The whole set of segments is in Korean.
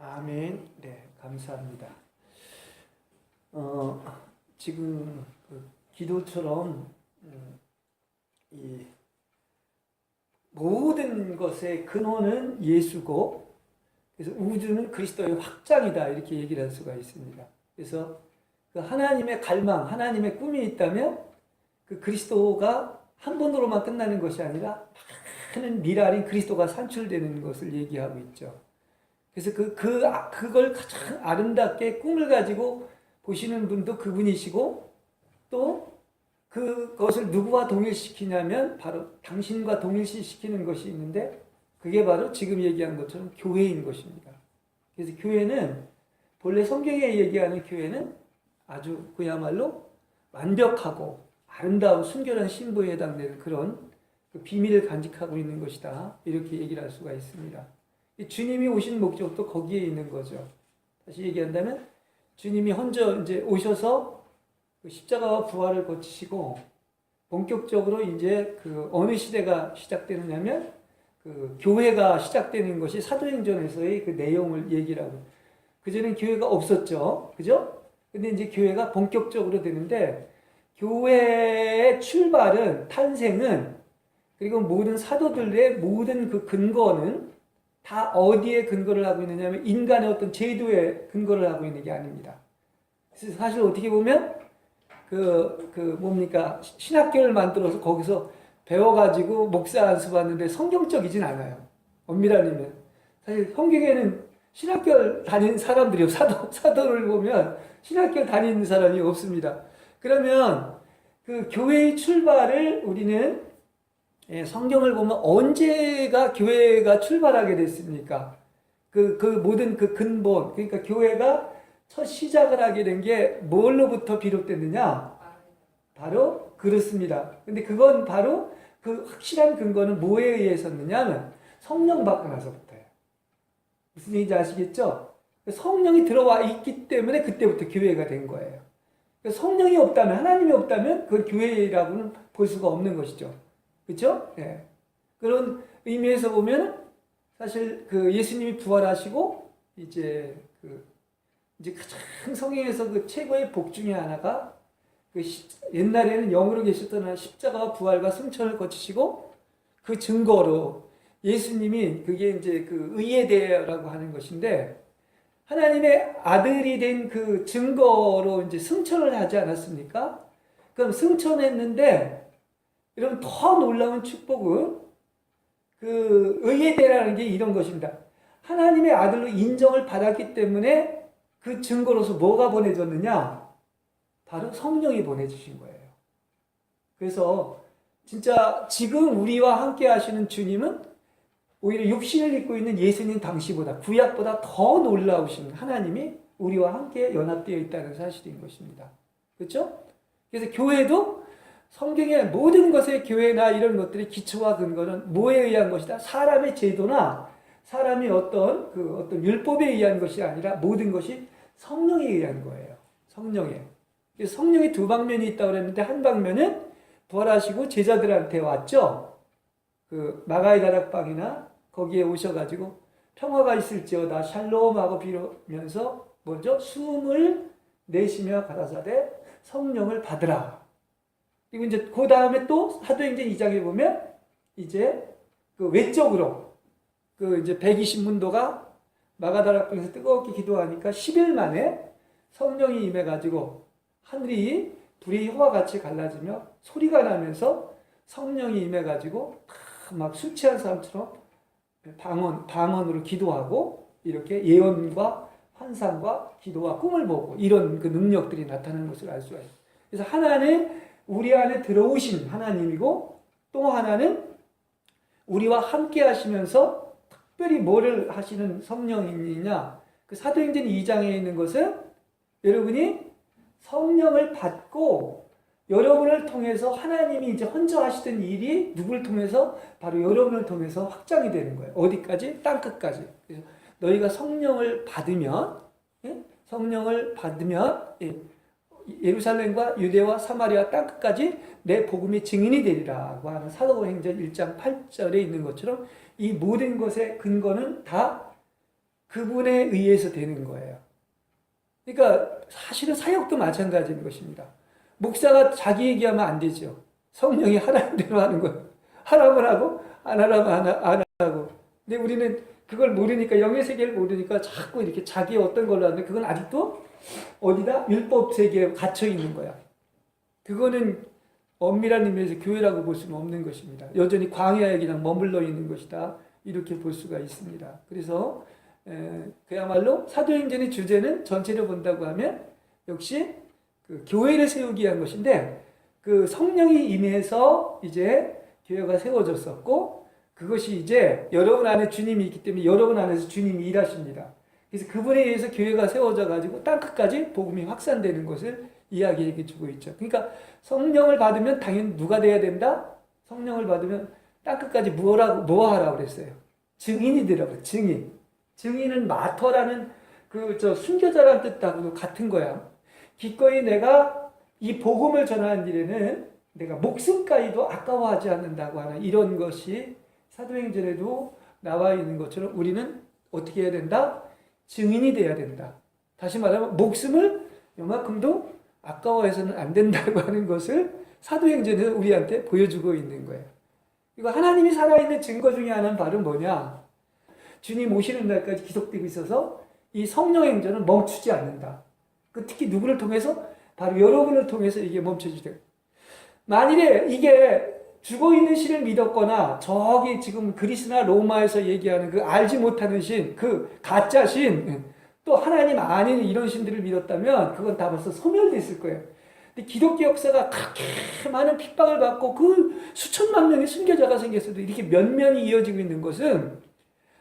아멘. 네, 감사합니다. 지금 그 기도처럼 이 모든 것의 근원은 예수고, 그래서 우주는 그리스도의 확장이다 이렇게 얘기를 할 수가 있습니다. 그래서 그 하나님의 갈망, 하나님의 꿈이 있다면 그 그리스도가 한 번으로만 끝나는 것이 아니라 많은 미랄인 그리스도가 산출되는 것을 얘기하고 있죠. 그래서 그걸 가장 아름답게 꿈을 가지고 보시는 분도 그분이시고, 또 그것을 누구와 동일시키냐면 바로 당신과 동일시키는 것이 있는데, 그게 바로 지금 얘기한 것처럼 교회인 것입니다. 그래서 교회는, 본래 성경에 얘기하는 교회는 아주 그야말로 완벽하고 아름다운 순결한 신부에 해당되는 그런 그 비밀을 간직하고 있는 것이다, 이렇게 얘기를 할 수가 있습니다. 주님이 오신 목적도 거기에 있는 거죠. 다시 얘기한다면 주님이 먼저 이제 오셔서 십자가와 부활을 거치시고, 본격적으로 이제 그 어느 시대가 시작되느냐면 그 교회가 시작되는 것이 사도행전에서의 그 내용을 얘기를 하고, 그전엔 교회가 없었죠. 그죠? 근데 이제 교회가 본격적으로 되는데, 교회의 출발은, 탄생은, 그리고 모든 사도들의 모든 그 근거는 다 어디에 근거를 하고 있느냐면 인간의 어떤 제도에 근거를 하고 있는 게 아닙니다. 그래서 사실 어떻게 보면 뭡니까? 신학교를 만들어서 거기서 배워가지고 목사 안수받는데 성경적이진 않아요. 엄밀하면. 사실 성경에는 신학교 다닌 사람들이 사도를 보면 신학교 다니는 사람이 없습니다. 그러면 그 교회의 출발을 우리는 성경을 보면 언제가 교회가 출발하게 됐습니까? 그 모든 그 근본, 그러니까 교회가 첫 시작을 하게 된 게 뭘로부터 비롯됐느냐? 바로 그렇습니다. 근데 그건 바로 그 확실한 근거는 뭐에 의해서였느냐면 성령 받고 나서부터예요. 무슨 얘기인지 아시겠죠? 성령이 들어와 있기 때문에 그때부터 교회가 된 거예요. 성령이 없다면, 하나님이 없다면 그걸 교회라고는 볼 수가 없는 것이죠. 그렇죠? 예. 그런 의미에서 보면 사실 그 예수님이 부활하시고 이제 가장 성경에서 그 최고의 복 중에 하나가 옛날에는 영으로 계셨던 십자가와 부활과 승천을 거치시고, 그 증거로 예수님이, 그게 이제 그 의에 대하라고 하는 것인데, 하나님의 아들이 된 그 증거로 이제 승천을 하지 않았습니까? 그럼 승천했는데, 여러분 더 놀라운 축복은 그 의에 대하라는 게 이런 것입니다. 하나님의 아들로 인정을 받았기 때문에 그 증거로서 뭐가 보내졌느냐? 바로 성령이 보내주신 거예요. 그래서 진짜 지금 우리와 함께 하시는 주님은 오히려 육신을 입고 있는 예수님 당시보다, 구약보다 더 놀라우신 하나님이 우리와 함께 연합되어 있다는 사실인 것입니다. 그렇죠? 그래서 교회도 성경의 모든 것의 교회나 이런 것들의 기초와 근거는 뭐에 의한 것이다? 사람의 제도나 사람이 어떤 율법에 의한 것이 아니라 모든 것이 성령에 의한 거예요. 성령에. 그래서 성령이 두 방면이 있다고 그랬는데, 한 방면은 부활하시고 제자들한테 왔죠. 그 마가의 다락방이나 거기에 오셔가지고 평화가 있을지어다 샬롬하고 비로면서 먼저 숨을 내쉬며 가라사대 성령을 받으라. 그리고 이제 그 다음에 또 사도행전 2장에 보면 이제 그 외적으로 그 이제 120문도가 마가다락방에서 뜨겁게 기도하니까 10일 만에 성령이 임해가지고 하늘이 불이 혀와 같이 갈라지며 소리가 나면서 성령이 임해가지고 막 술 취한 사람처럼 방언으로 기도하고, 이렇게 예언과 환상과 기도와 꿈을 보고 이런 그 능력들이 나타나는 것을 알 수가 있어요. 그래서 하나는 우리 안에 들어오신 하나님이고, 또 하나는 우리와 함께 하시면서 특별히 뭐를 하시는 성령이냐? 그 사도행전 2장에 있는 것은 여러분이 성령을 받고 여러분을 통해서 하나님이 이제 혼자 하시던 일이 누구를 통해서? 바로 여러분을 통해서 확장이 되는 거예요. 어디까지? 땅끝까지. 그래서 너희가 성령을 받으면, 성령을 받으면 예루살렘과 유대와 사마리아 땅끝까지 내 복음의 증인이 되리라고 하는 사도행전 1장 8절에 있는 것처럼, 이 모든 것의 근거는 다 그분에 의해서 되는 거예요. 그러니까 사실은 사역도 마찬가지인 것입니다. 목사가 자기 얘기하면 안 되죠. 성령이 하나님대로 하는 거예요. 하라면 하고 안 하라면 안 하고. 근데 우리는 그걸 모르니까, 영의 세계를 모르니까 자꾸 이렇게 자기 어떤 걸로 하는데, 그건 아직도 어디다? 율법 세계에 갇혀 있는 거야. 그거는 엄밀한 의미에서 교회라고 볼 수는 없는 것입니다. 여전히 광야에 그냥 머물러 있는 것이다. 이렇게 볼 수가 있습니다. 그래서 그야말로 사도행전의 주제는 전체를 본다고 하면 역시 그 교회를 세우기 위한 것인데, 그 성령이 임해서 이제 교회가 세워졌었고, 그것이 이제 여러분 안에 주님이 있기 때문에 여러분 안에서 주님이 일하십니다. 그래서 그분에 의해서 교회가 세워져 가지고 땅끝까지 복음이 확산되는 것을 이야기해 주고 있죠. 그러니까 성령을 받으면 당연히 누가 돼야 된다? 성령을 받으면 땅끝까지 뭐 하라고 그랬어요? 증인이 되라고. 증인. 증인은 마터라는 순교자라는 뜻하고도 같은 거야. 기꺼이 내가 이 복음을 전하는 일에는 내가 목숨까지도 아까워하지 않는다고 하는 이런 것이 사도행전에도 나와 있는 것처럼 우리는 어떻게 해야 된다? 증인이 돼야 된다. 다시 말하면 목숨을 요만큼도 아까워해서는 안 된다고 하는 것을 사도행전에서 우리한테 보여주고 있는 거예요. 이거 하나님이 살아있는 증거 중에 하나는 바로 뭐냐? 주님 오시는 날까지 지속되고 있어서 이 성령 행전은 멈추지 않는다. 특히 누구를 통해서? 바로 여러분을 통해서 이게 멈춰지죠. 만일에 이게 죽어있는 신을 믿었거나 저기 지금 그리스나 로마에서 얘기하는 그 알지 못하는 신, 그 가짜 신, 또 하나님 아닌 이런 신들을 믿었다면 그건 다 벌써 소멸됐을 거예요. 근데 기독교 역사가 그렇게 많은 핍박을 받고 그 수천만 명의 순교자가 생겼어도 이렇게 면면이 이어지고 있는 것은,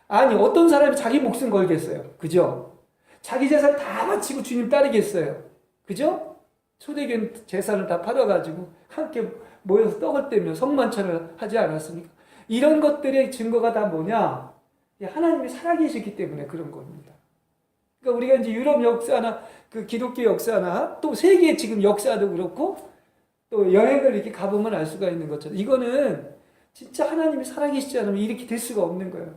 아니 어떤 사람이 자기 목숨 걸겠어요. 그죠? 자기 재산 다 바치고 주님 따르겠어요. 그죠? 초대교회는 재산을 다 팔아가지고 함께 모여서 떡을 떼며 성만찬을 하지 않았습니까? 이런 것들의 증거가 다 뭐냐? 하나님이 살아계시기 때문에 그런 겁니다. 그러니까 우리가 이제 유럽 역사나 그 기독교 역사나 또 세계 지금 역사도 그렇고 또 여행을 이렇게 가보면 알 수가 있는 것처럼 이거는 진짜 하나님이 살아계시지 않으면 이렇게 될 수가 없는 거예요.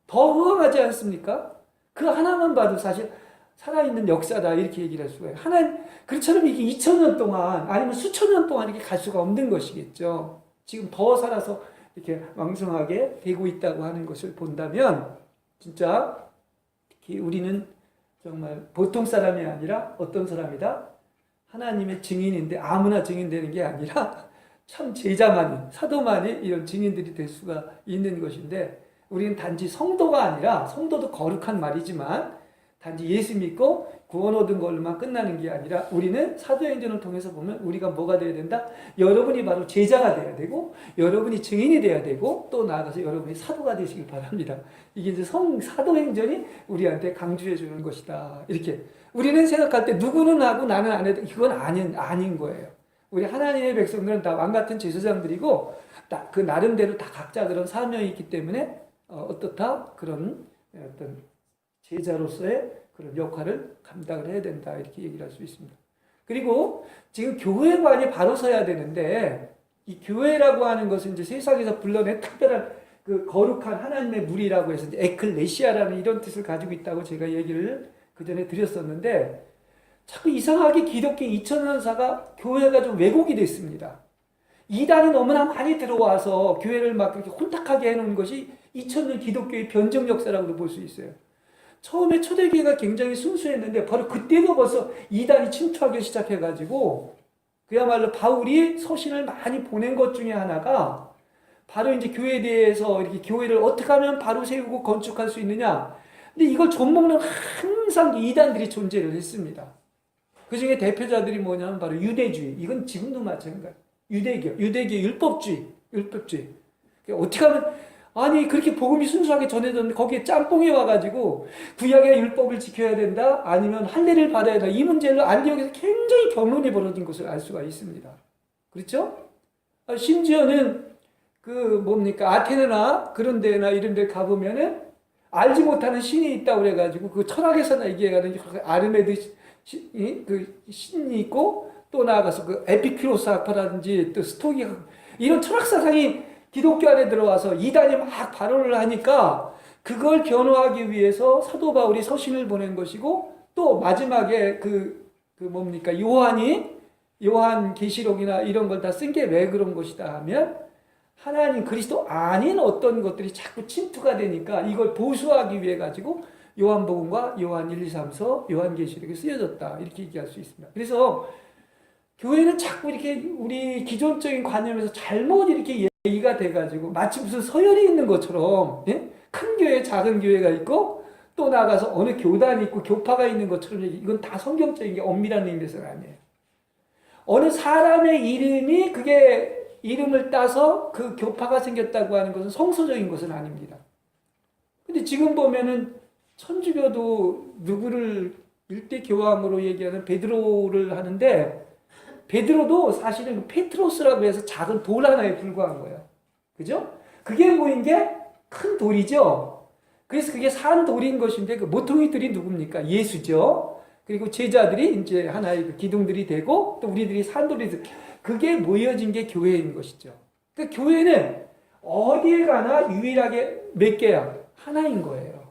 더 허황하지 않습니까? 그 하나만 봐도 사실 살아있는 역사다 이렇게 얘기를 할 수가 있어요. 그렇처럼 이게 2000년 동안 아니면 수천 년 동안 이렇게 갈 수가 없는 것이겠죠. 지금 더 살아서 이렇게 왕성하게 되고 있다고 하는 것을 본다면 진짜 우리는 정말 보통 사람이 아니라 어떤 사람이다? 하나님의 증인인데 아무나 증인되는 게 아니라 참 제자만이, 사도만이 이런 증인들이 될 수가 있는 것인데, 우리는 단지 성도가 아니라, 성도도 거룩한 말이지만 단지 예수 믿고 구원 얻은 걸로만 끝나는 게 아니라 우리는 사도행전을 통해서 보면 우리가 뭐가 돼야 된다? 여러분이 바로 제자가 돼야 되고 여러분이 증인이 돼야 되고 또 나아가서 여러분이 사도가 되시길 바랍니다. 이게 이제 사도행전이 우리한테 강조해 주는 것이다. 이렇게 우리는 생각할 때 누구는 하고 나는 안 해도 이건 아닌 거예요. 우리 하나님의 백성들은 다 왕같은 제사장들이고 그 나름대로 다 각자 그런 사명이 있기 때문에 어떻다? 그런 어떤 제자로서의 그런 역할을 감당을 해야 된다. 이렇게 얘기를 할 수 있습니다. 그리고 지금 교회관이 바로 서야 되는데, 이 교회라고 하는 것은 이제 세상에서 불러낸 특별한 그 거룩한 하나님의 무리라고 해서 이제 에클레시아라는 이런 뜻을 가지고 있다고 제가 얘기를 그 전에 드렸었는데, 자꾸 이상하게 기독교 2000년사가 교회가 좀 왜곡이 됐습니다. 이단이 너무나 많이 들어와서 교회를 막 그렇게 혼탁하게 해놓은 것이 2000년 기독교의 변정 역사라고도 볼 수 있어요. 처음에 초대교회가 굉장히 순수했는데 바로 그때도 벌써 이단이 침투하기 시작해가지고 그야말로 바울이 서신을 많이 보낸 것 중에 하나가 바로 이제 교회에 대해서 이렇게 교회를 어떻게 하면 바로 세우고 건축할 수 있느냐. 근데 이걸 좀먹는 항상 이단들이 존재를 했습니다. 그 중에 대표자들이 뭐냐면 바로 유대주의. 이건 지금도 마찬가지예요. 유대교 율법주의. 어떻게 하면 아니 그렇게 복음이 순수하게 전해졌는데 거기에 짬뽕이 와가지고 구약의 율법을 지켜야 된다 아니면 할례를 받아야 된다 이 문제를 안디옥에서 굉장히 경론이 벌어진 것을 알 수가 있습니다. 그렇죠? 심지어는 아테네나 그런 데나 이런 데 가보면은 알지 못하는 신이 있다고 그래가지고 그 철학에서나 얘기하는 아르메드 신이 있고 또 나아가서 그 에피큐로스 학파라든지 또 스토기 이런 철학 사상이 기독교 안에 들어와서 이단이 막 발언을 하니까 그걸 변호하기 위해서 사도 바울이 서신을 보낸 것이고, 또 마지막에 뭡니까? 요한 계시록이나 이런 걸 다 쓴 게 왜 그런 것이다 하면, 하나님 그리스도 아닌 어떤 것들이 자꾸 침투가 되니까 이걸 보수하기 위해 가지고 요한복음과 요한 1, 2, 3서, 요한계시록이 쓰여졌다, 이렇게 얘기할 수 있습니다. 그래서 교회는 자꾸 이렇게 우리 기존적인 관념에서 잘못 이렇게 얘기가 돼가지고 마치 무슨 서열이 있는 것처럼, 예? 큰 교회, 작은 교회가 있고 또 나가서 어느 교단이 있고 교파가 있는 것처럼, 이건 다 성경적인 게 엄밀한 의미에서는 아니에요. 어느 사람의 이름이 그게 이름을 따서 그 교파가 생겼다고 하는 것은 성서적인 것은 아닙니다. 근데 지금 보면은 천주교도 누구를 일대 교황으로 얘기하는 베드로를 하는데, 베드로도 사실은 페트로스라고 해서 작은 돌 하나에 불과한 거예요. 그죠? 그게 뭐인 게 큰 돌이죠. 그래서 그게 산 돌인 것인데, 그 모퉁이들이 누굽니까? 예수죠. 그리고 제자들이 이제 하나의 그 기둥들이 되고, 또 우리들이 산 돌이 되고, 그게 모여진 게 교회인 것이죠. 그러니까 교회는 어디에 가나 유일하게 몇 개야? 하나인 거예요.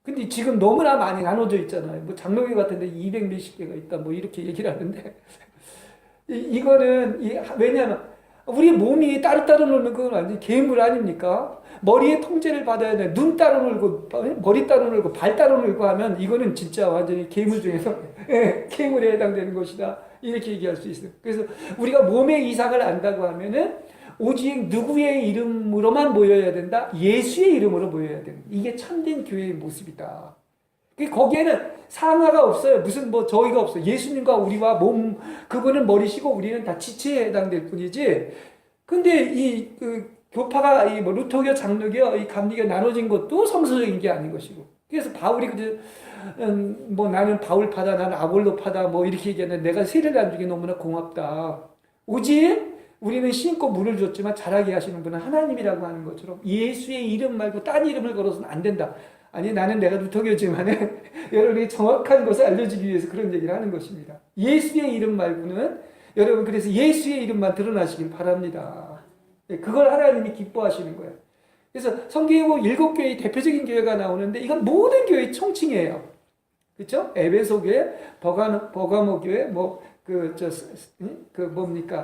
근데 지금 너무나 많이 나눠져 있잖아요. 뭐 장로교 같은 데 200 몇십 개가 있다, 뭐 이렇게 얘기를 하는데, 이거는, 왜냐하면 우리 몸이 따로따로 놀면 그건 완전히 괴물 아닙니까? 머리에 통제를 받아야 돼. 눈 따로 놀고, 머리 따로 놀고, 발 따로 놀고 하면 이거는 진짜 완전히 괴물 중에서 괴물에 해당되는 것이다, 이렇게 얘기할 수 있어요. 그래서 우리가 몸의 이상을 안다고 하면은 오직 누구의 이름으로만 모여야 된다? 예수의 이름으로 모여야 된다. 이게 참된 교회의 모습이다. 거기에는 상하가 없어요. 무슨 저희가 없어요. 예수님과 우리와 몸, 그분은 머리시고 우리는 다 지체에 해당될 뿐이지. 근데 교파가 루터교, 장로교, 이 감리교 나눠진 것도 성서적인 게 아닌 것이고. 그래서 바울이 나는 바울파다, 나는 아볼로파다, 이렇게 얘기하는데, 내가 세례를 안 주기 너무나 고맙다. 오직 우리는 신고 물을 줬지만 자라게 하시는 분은 하나님이라고 하는 것처럼 예수의 이름 말고 딴 이름을 걸어서는 안 된다. 아니, 나는 내가 루터교지만은 여러분이 정확한 것을 알려주기 위해서 그런 얘기를 하는 것입니다. 예수의 이름 말고는, 여러분, 그래서 예수의 이름만 드러나시길 바랍니다. 그걸 하나님이 기뻐하시는 거예요. 그래서 성경에 7교회의 대표적인 교회가 나오는데, 이건 모든 교회의 총칭이에요. 그렇죠? 에베소교회, 버가모교회,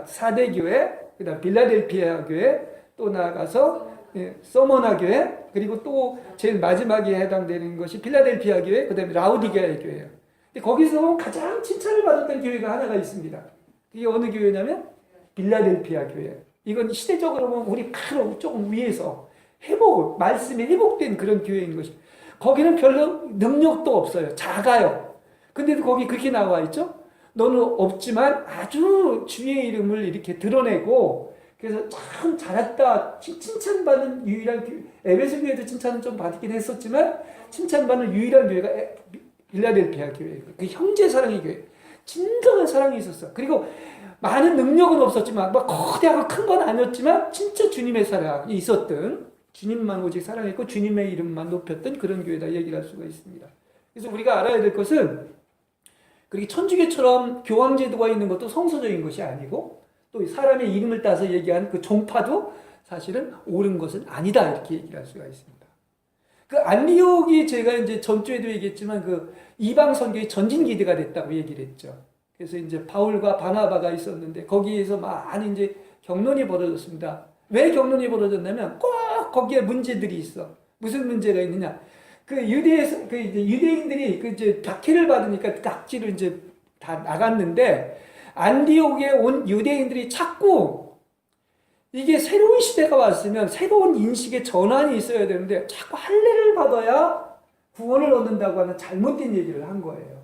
사대교회, 그 다음 빌라델피아 교회, 또 나아가서 서머나 교회, 그리고 또 제일 마지막에 해당되는 것이 필라델피아 교회, 그 다음에 라우디게아 교회예요. 거기서 가장 칭찬을 받았던 교회가 하나가 있습니다. 이게 어느 교회냐면 빌라델피아 교회. 이건 시대적으로 보면 우리 바로 조금 위에서 말씀이 회복된 그런 교회인 것입니다. 거기는 별로 능력도 없어요. 작아요. 근데도 거기 그렇게 나와 있죠? 너는 없지만 아주 주의 이름을 이렇게 드러내고, 그래서 참 잘했다, 칭찬받는 유일한 교회. 에베소 교회도 칭찬은 좀 받긴 했었지만 칭찬받는 유일한 교회가 빌라델피아 교회예요. 그 형제 사랑의 교회. 진정한 사랑이 있었어. 그리고 많은 능력은 없었지만, 거대하고 큰 건 아니었지만 진짜 주님의 사랑이 있었던, 주님만 오직 사랑했고 주님의 이름만 높였던 그런 교회다 얘기를 할 수가 있습니다. 그래서 우리가 알아야 될 것은, 그렇게 천주교처럼 교황제도가 있는 것도 성서적인 것이 아니고, 또 사람의 이름을 따서 얘기한 그 종파도 사실은 옳은 것은 아니다, 이렇게 얘기를 할 수가 있습니다. 그 안디옥이 제가 이제 전주에도 얘기했지만 그 이방 선교의 전진기대가 됐다고 얘기를 했죠. 그래서 이제 바울과 바나바가 있었는데 거기에서 많이 이제 경론이 벌어졌습니다. 왜 경론이 벌어졌냐면 꼭 거기에 문제들이 있어. 무슨 문제가 있느냐? 유대인들이 이제 박해를 받으니까 각지로 이제 다 나갔는데, 안디옥에 온 유대인들이 자꾸 이게 새로운 시대가 왔으면 새로운 인식의 전환이 있어야 되는데, 자꾸 할례를 받아야 구원을 얻는다고 하는 잘못된 얘기를 한 거예요.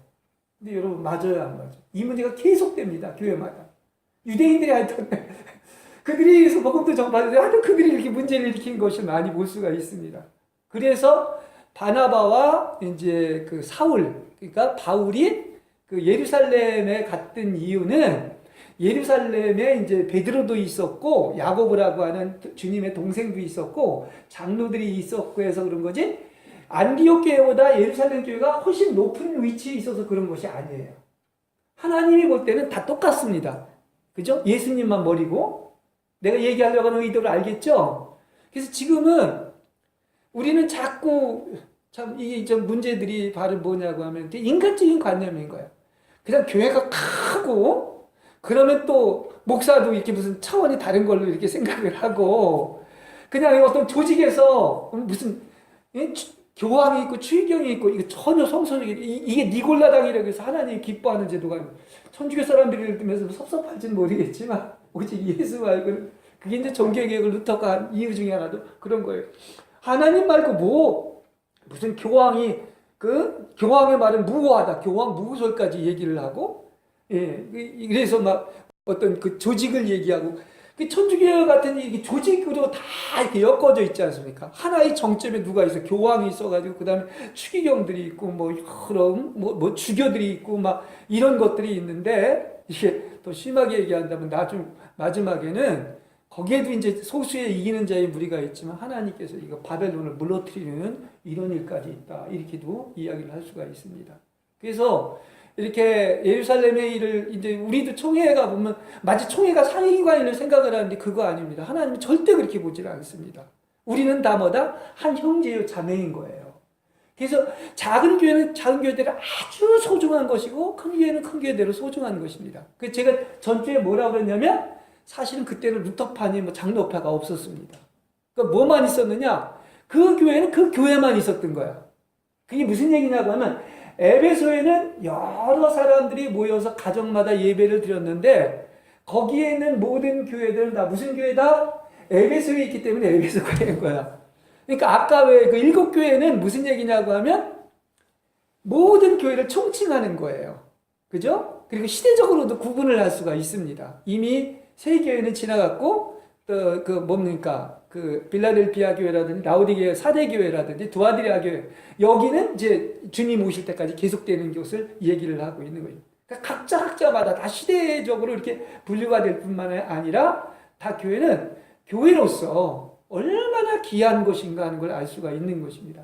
근데 여러분, 맞아요, 안 맞아요? 이 문제가 계속됩니다, 교회마다. 유대인들이 하여튼 그들이 복음도 전파하는데 하여튼 그들이 이렇게 문제를 일으킨 것을 많이 볼 수가 있습니다. 그래서 바나바와 이제 그 사울, 그러니까 바울이 그 예루살렘에 갔던 이유는, 예루살렘에 이제 베드로도 있었고 야고보라고 하는 주님의 동생도 있었고 장로들이 있었고 해서 그런 거지, 안디옥 교회보다 예루살렘 교회가 훨씬 높은 위치에 있어서 그런 것이 아니에요. 하나님이 볼 때는 다 똑같습니다. 그죠? 예수님만 버리고. 내가 얘기하려고 하는 의도를 알겠죠? 그래서 지금은 우리는 자꾸 참 이게 좀 문제들이 바로 뭐냐고 하면 인간적인 관념인 거야. 그냥 교회가 크고 그러면 또 목사도 이렇게 무슨 차원이 다른 걸로 이렇게 생각을 하고 그냥 어떤 조직에서 무슨 교황이 있고 추기경이 있고 이거 전혀 성선이 이게 니골라당이라고 해서 하나님이 기뻐하는 제도가 아니고 천주교 사람들이 들으면서 섭섭할지는 모르겠지만 오직 예수 말고는 그게 이제 종교개혁을 루터가 한 이유 중에 하나도 그런 거예요. 하나님 말고 뭐 무슨 교황이 그 교황의 말은 무호하다. 교황 무호설까지 얘기를 하고 예 그래서 막 어떤 그 조직을 얘기하고 그 천주교 같은 이 조직으로 다 이렇게 엮어져 있지 않습니까? 하나의 정점에 누가 있어? 교황이 있어가지고 그 다음에 추기경들이 있고 뭐 여러 뭐 주교들이 있고 막 이런 것들이 있는데 이게 더 심하게 얘기한다면 마지막에는 거기에도 이제 소수의 이기는 자의 무리가 있지만 하나님께서 이거 바벨론을 무너뜨리는 이런 일까지 있다 이렇게도 이야기를 할 수가 있습니다. 그래서 이렇게 예루살렘의 일을 이제 우리도 총회가 보면 마치 총회가 상위기관을 생각을 하는데 그거 아닙니다. 하나님은 절대 그렇게 보질 않습니다. 우리는 다 뭐다? 한 형제요 자매인 거예요. 그래서 작은 교회는 작은 교회대로 아주 소중한 것이고 큰 교회는 큰 교회대로 소중한 것입니다. 그 제가 전주에 뭐라고 그랬냐면 사실은 그때는 루터파니 뭐 장로파가 없었습니다. 그러니까 뭐만 있었느냐? 그 교회는 그 교회만 있었던 거야. 그게 무슨 얘기냐고 하면 에베소에는 여러 사람들이 모여서 가정마다 예배를 드렸는데 거기에 있는 모든 교회들은 다 무슨 교회다? 에베소에 있기 때문에 에베소 교회인 거야. 그러니까 아까 왜 그 7교회는 무슨 얘기냐고 하면 모든 교회를 총칭하는 거예요. 그죠? 그리고 시대적으로도 구분을 할 수가 있습니다. 이미 세 교회는 지나갔고 또 그 뭡니까? 그 빌라델피아 교회라든지 라우디게아 4대 교회라든지 두아드리아 교회 여기는 이제 주님 오실 때까지 계속되는 것을 얘기를 하고 있는 거예요. 그러니까 각자마다 다 시대적으로 이렇게 분류가 될 뿐만 아니라 다 교회는 교회로서 얼마나 귀한 것인가 하는 걸 알 수가 있는 것입니다.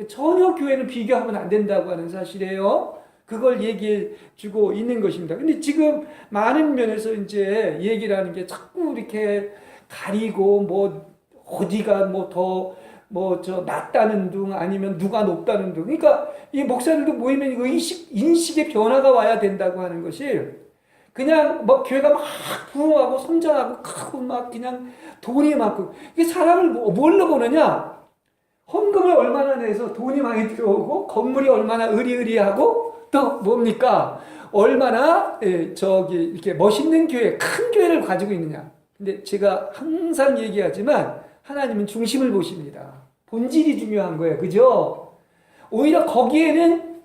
전혀 교회는 비교하면 안 된다고 하는 사실이에요. 그걸 얘기해 주고 있는 것입니다. 근데 지금 많은 면에서 이제 얘기를 하는 게 자꾸 이렇게 가리고 뭐 어디가 뭐 더 뭐 저 낮다는 둥 아니면 누가 높다는 둥. 그러니까 이 목사들도 모이면 이거 인식의 변화가 와야 된다고 하는 것이 그냥 뭐 교회가 막 부흥하고 성장하고 크고 막 그냥 돈이 많고 이게 사람을 뭘로 보느냐? 헌금을 얼마나 내서 돈이 많이 들어오고 건물이 얼마나 으리으리하고 또 뭡니까? 얼마나 저기 이렇게 멋있는 교회, 큰 교회를 가지고 있느냐? 근데 제가 항상 얘기하지만 하나님은 중심을 보십니다. 본질이 중요한 거예요. 그죠? 오히려 거기에는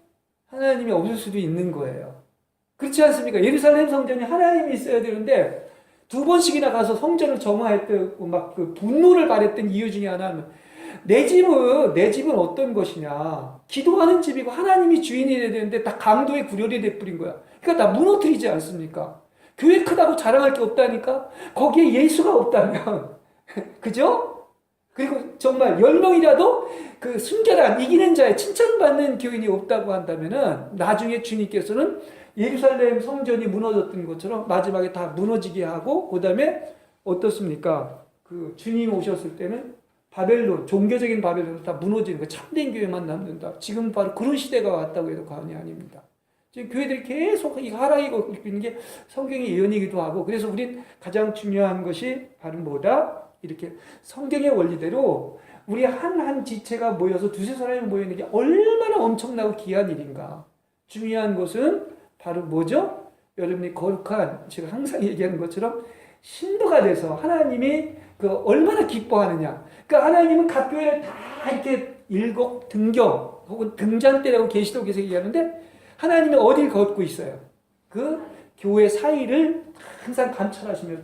하나님이 없을 수도 있는 거예요. 그렇지 않습니까? 예루살렘 성전이 하나님이 있어야 되는데 2번씩이나 가서 성전을 정화했고 막 그 분노를 발했던 이유 중에 하나는 내 집은 어떤 것이냐? 기도하는 집이고 하나님이 주인이 돼야 되는데 다 강도의 구렬이 돼버린 거야. 그러니까 다 무너뜨리지 않습니까? 교회 크다고 자랑할 게 없다니까? 거기에 예수가 없다면 그죠? 그리고 정말 10명이라도 그 순결한 이기는 자의 칭찬받는 교인이 없다고 한다면은 나중에 주님께서는 예루살렘 성전이 무너졌던 것처럼 마지막에 다 무너지게 하고 그다음에 어떻습니까? 그 주님 오셨을 때는 바벨론, 종교적인 바벨론은 다 무너지는 거 참된 교회만 남는다. 지금 바로 그런 시대가 왔다고 해도 과언이 아닙니다. 지금 교회들이 계속 이 하락이고 있는 게 성경의 예언이기도 하고 그래서 우린 가장 중요한 것이 바로 뭐다? 이렇게 성경의 원리대로 우리 한 지체가 모여서 두세 사람이 모이는 게 얼마나 엄청나고 귀한 일인가. 중요한 것은 바로 뭐죠? 여러분이 거룩한 제가 항상 얘기하는 것처럼 신도가 돼서 하나님이 그 얼마나 기뻐하느냐. 그러니까 하나님은 각 교회를 다 이렇게 일곱 등경 혹은 등잔대라고 계시록에서 얘기하는데 하나님은 어딜 걷고 있어요? 그 교회 사이를 항상 관찰하시며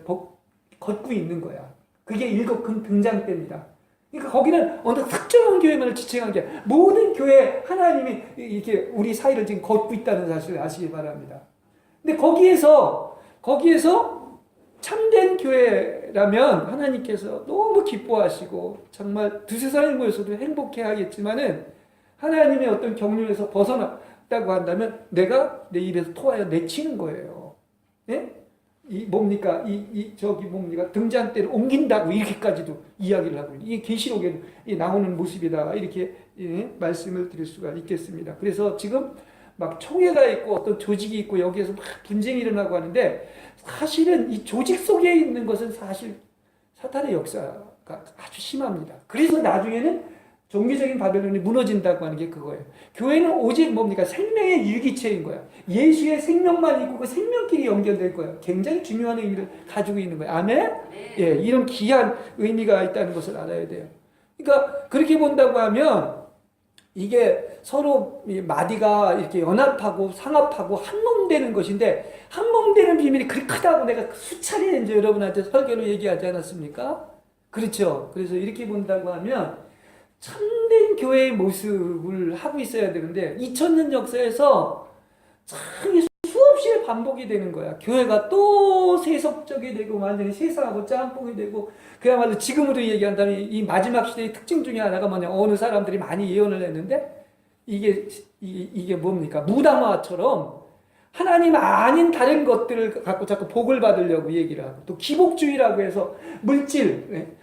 걷고 있는 거야. 그게 일곱 등잔대입니다. 그러니까 거기는 어느 특정한 교회만을 지칭한 게 모든 교회 하나님이 이렇게 우리 사이를 지금 걷고 있다는 사실을 아시기 바랍니다. 근데 거기에서 참된 교회라면 하나님께서 너무 기뻐하시고 정말 두세 사람이 모여서도 행복해 하겠지만은 하나님의 어떤 경륜에서 벗어났다고 한다면 내가 내 입에서 토하여 내치는 거예요. 예? 이 뭡니까 저기 뭡니까 등잔대를 옮긴다고 이렇게까지도 이야기를 하고 이게 계시록에 나오는 모습이다 이렇게 말씀을 드릴 수가 있겠습니다. 그래서 지금 막 총회가 있고 어떤 조직이 있고 여기에서 막 분쟁이 일어나고 하는데 사실은 이 조직 속에 있는 것은 사실 사탄의 역사가 아주 심합니다. 그래서 나중에는 종교적인 바벨론이 무너진다고 하는 게 그거예요. 교회는 오직 뭡니까? 생명의 유기체인 거야. 예수의 생명만 있고 그 생명끼리 연결될 거야. 굉장히 중요한 의미를 가지고 있는 거야. 아멘? 네. 예, 이런 귀한 의미가 있다는 것을 알아야 돼요. 그러니까 그렇게 본다고 하면 이게 서로 마디가 이렇게 연합하고 상합하고 한 몸 되는 것인데 한 몸 되는 비밀이 그리 크다고 내가 수차례 이제 여러분한테 설교로 얘기하지 않았습니까? 그렇죠. 그래서 이렇게 본다고 하면 참된 교회의 모습을 하고 있어야 되는데 2000년 역사에서 참 수없이 반복이 되는 거야. 교회가 또 세속적이 되고 완전히 세상하고 짬뽕이 되고 그야말로 지금으로 얘기한다면 이 마지막 시대의 특징 중에 하나가 뭐냐 어느 사람들이 많이 예언을 했는데 이게 뭡니까? 무당화처럼 하나님 아닌 다른 것들을 갖고 자꾸 복을 받으려고 얘기를 하고 또 기복주의라고 해서 물질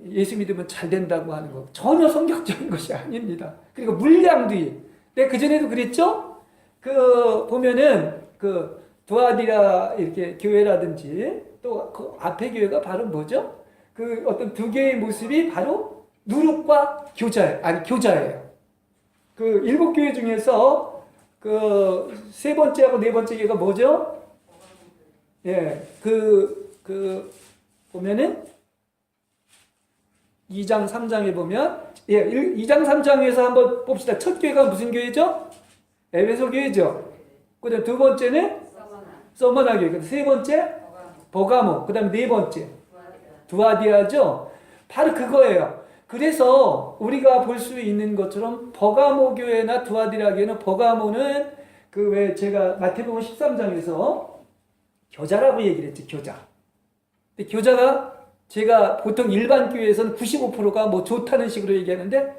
예수 믿으면 잘 된다고 하는 거 전혀 성경적인 것이 아닙니다. 그리고 물량주의. 내가 그전에도 그랬죠? 그 보면은 그 두아디라 이렇게 교회라든지 또 그 앞에 교회가 바로 뭐죠? 그 어떤 두 개의 모습이 바로 누룩과 교자예요. 그 7교회 중에서 그 세 번째하고 네 번째 교회가 뭐죠? 예. 보면은 2장 3장에 보면 2장 3장에서 한번 봅시다. 첫 교회가 무슨 교회죠? 에베소 교회죠. 그다음 두 번째는 서머나 교회. 세 번째 버가모. 그다음 네 번째 두아디아죠. 바로 그거예요. 그래서 우리가 볼 수 있는 것처럼 버가모 교회나 두아디라 교회는 버가모는 그 왜 제가 마태복음 13장에서 교자라고 얘기를 했지. 교자. 근데 교자가 제가 보통 일반 교회에서는 95%가 뭐 좋다는 식으로 얘기하는데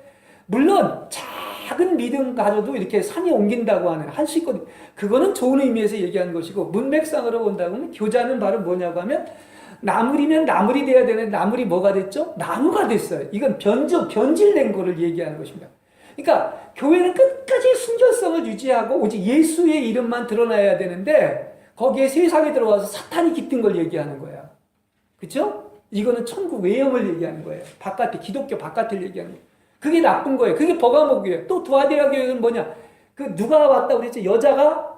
물론 작은 믿음 가져도 이렇게 산이 옮긴다고 하는 할 수 있거든요. 그거는 좋은 의미에서 얘기하는 것이고 문맥상으로 본다면 교자는 바로 뭐냐고 하면 나물이면 나물이 돼야 되는데 나물이 뭐가 됐죠? 나무가 됐어요. 이건 변질된 거를 얘기하는 것입니다. 그러니까 교회는 끝까지 순결성을 유지하고 오직 예수의 이름만 드러나야 되는데 거기에 세상에 들어와서 사탄이 깃든 걸 얘기하는 거야. 그렇죠? 이거는 천국 외형을 얘기하는 거예요. 바깥에 기독교 바깥을 얘기하는 거예요. 그게 나쁜 거예요. 그게 버가모교예요. 또 두아디라 교회는 뭐냐? 그 누가 왔다고 그랬죠? 여자가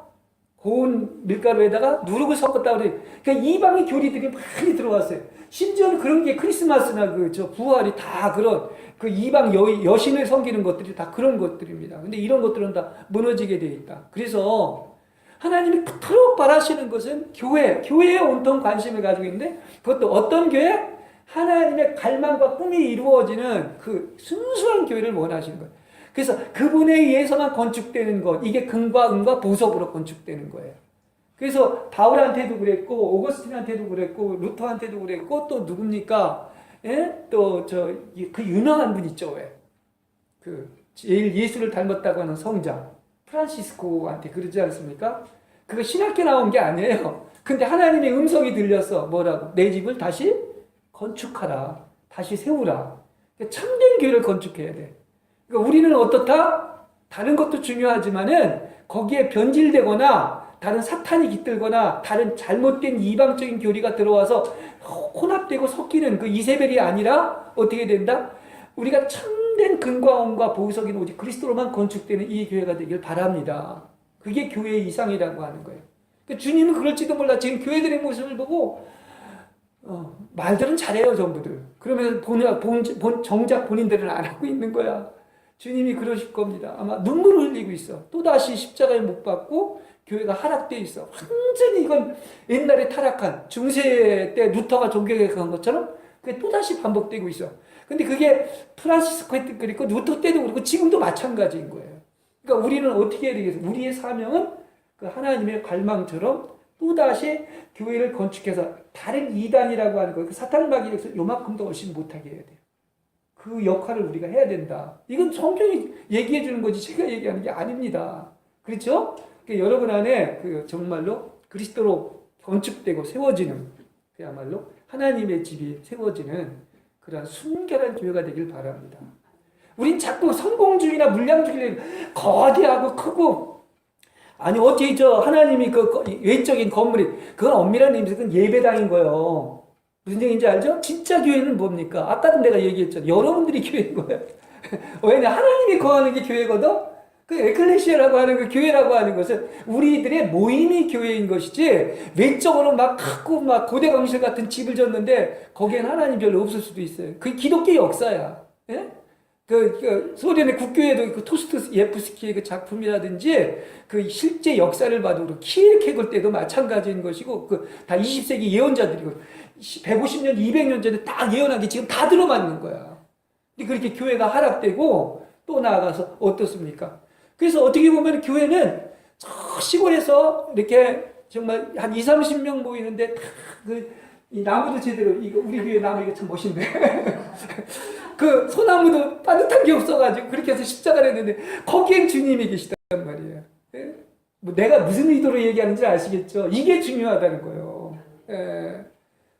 고운 밀가루에다가 누룩을 섞었다고 그래요. 그러니까 이방의 교리들이 많이 들어왔어요. 심지어는 그런 게 크리스마스나 부활이 다 그런 그 이방 여신을 섬기는 것들이 다 그런 것들입니다. 근데 이런 것들은 다 무너지게 되어 있다. 그래서 하나님이 그토록 바라시는 것은 교회에 온통 관심을 가지고 있는데 그것도 어떤 교회? 하나님의 갈망과 꿈이 이루어지는 그 순수한 교회를 원하시는 거예요. 그래서 그분에 의해서만 건축되는 것, 이게 금과 은과 보석으로 건축되는 거예요. 그래서 바울한테도 그랬고 오거스틴한테도 그랬고 루터한테도 그랬고 또 누굽니까? 예? 또 그 유명한 분 있죠, 왜? 그 제일 예수를 닮았다고 하는 성자 프란시스코한테 그러지 않습니까? 그거 신학교 나온 게 아니에요. 근데 하나님의 음성이 들려서 뭐라고? 내 집을 다시 건축하라. 다시 세우라. 참된 교회를 건축해야 돼. 그러니까 우리는 어떻다? 다른 것도 중요하지만은 거기에 변질되거나 다른 사탄이 깃들거나 다른 잘못된 이방적인 교리가 들어와서 혼합되고 섞이는 그 이세벨이 아니라 어떻게 된다? 우리가 참된 근과 원과 보석인 오직 그리스도로만 건축되는 이 교회가 되길 바랍니다. 그게 교회의 이상이라고 하는 거예요. 그러니까 주님은 그럴지도 몰라. 지금 교회들의 모습을 보고 말들은 잘해요, 전부들. 그러면 정작 본인들은 안 하고 있는 거야. 주님이 그러실 겁니다. 아마 눈물을 흘리고 있어. 또다시 십자가에 못 박고 교회가 하락되어 있어. 완전히 이건 옛날에 타락한 중세 때 루터가 종교개혁한 것처럼 그게 또다시 반복되고 있어. 근데 그게 프란시스코 때도 그렇고 루터 때도 그렇고 지금도 마찬가지인 거예요. 그러니까 우리는 어떻게 해야 되겠어요? 우리의 사명은 그 하나님의 갈망처럼 또다시 교회를 건축해서 다른 이단이라고 하는 거, 그 사탄마귀에서 요만큼 더 훨씬 못하게 해야 돼요. 그 역할을 우리가 해야 된다. 이건 성경이 얘기해 주는 거지 제가 얘기하는 게 아닙니다. 그렇죠? 그러니까 여러분 안에 그 정말로 그리스도로 건축되고 세워지는, 그야말로 하나님의 집이 세워지는 그러한 순결한 교회가 되길 바랍니다. 우린 자꾸 성공주의나 물량주의를 거대하고 크고, 아니 어떻게 저 하나님이 그 외적인 건물이, 그건 엄밀한 의미에서 그건 예배당인 거예요. 무슨 얘기인지 알죠? 진짜 교회는 뭡니까? 아까도 내가 얘기했잖아요. 여러분들이 교회인 거예요. 왜냐, 하나님이 거하는 게 교회거든. 그 에클레시아라고 하는 그 교회라고 하는 것은 우리들의 모임이 교회인 것이지, 외적으로 막 크고 막 고대 강실 같은 집을 졌는데 거기엔 하나님 별로 없을 수도 있어요. 그게 기독교의 역사야. 예? 소련의 국교회도 그 토스트 예프스키의 그 작품이라든지 그 실제 역사를 봐도 키르케골 때도 마찬가지인 것이고, 그 다 20세기 예언자들이고 150년, 200년 전에 딱 예언한 게 지금 다 들어맞는 거야. 근데 그렇게 교회가 하락되고 또 나아가서 어떻습니까? 그래서 어떻게 보면 교회는 저 시골에서 이렇게 정말 한 20, 30명 모이는데 이 나무도 제대로, 이거 우리 교회 나무 이거 참 멋있네. 그 소나무도 빠듯한 게 없어가지고 그렇게 해서 십자가를 했는데 거기엔 주님이 계시단 말이에요. 예? 뭐 내가 무슨 의도로 얘기하는지 아시겠죠? 이게 중요하다는 거예요. 예.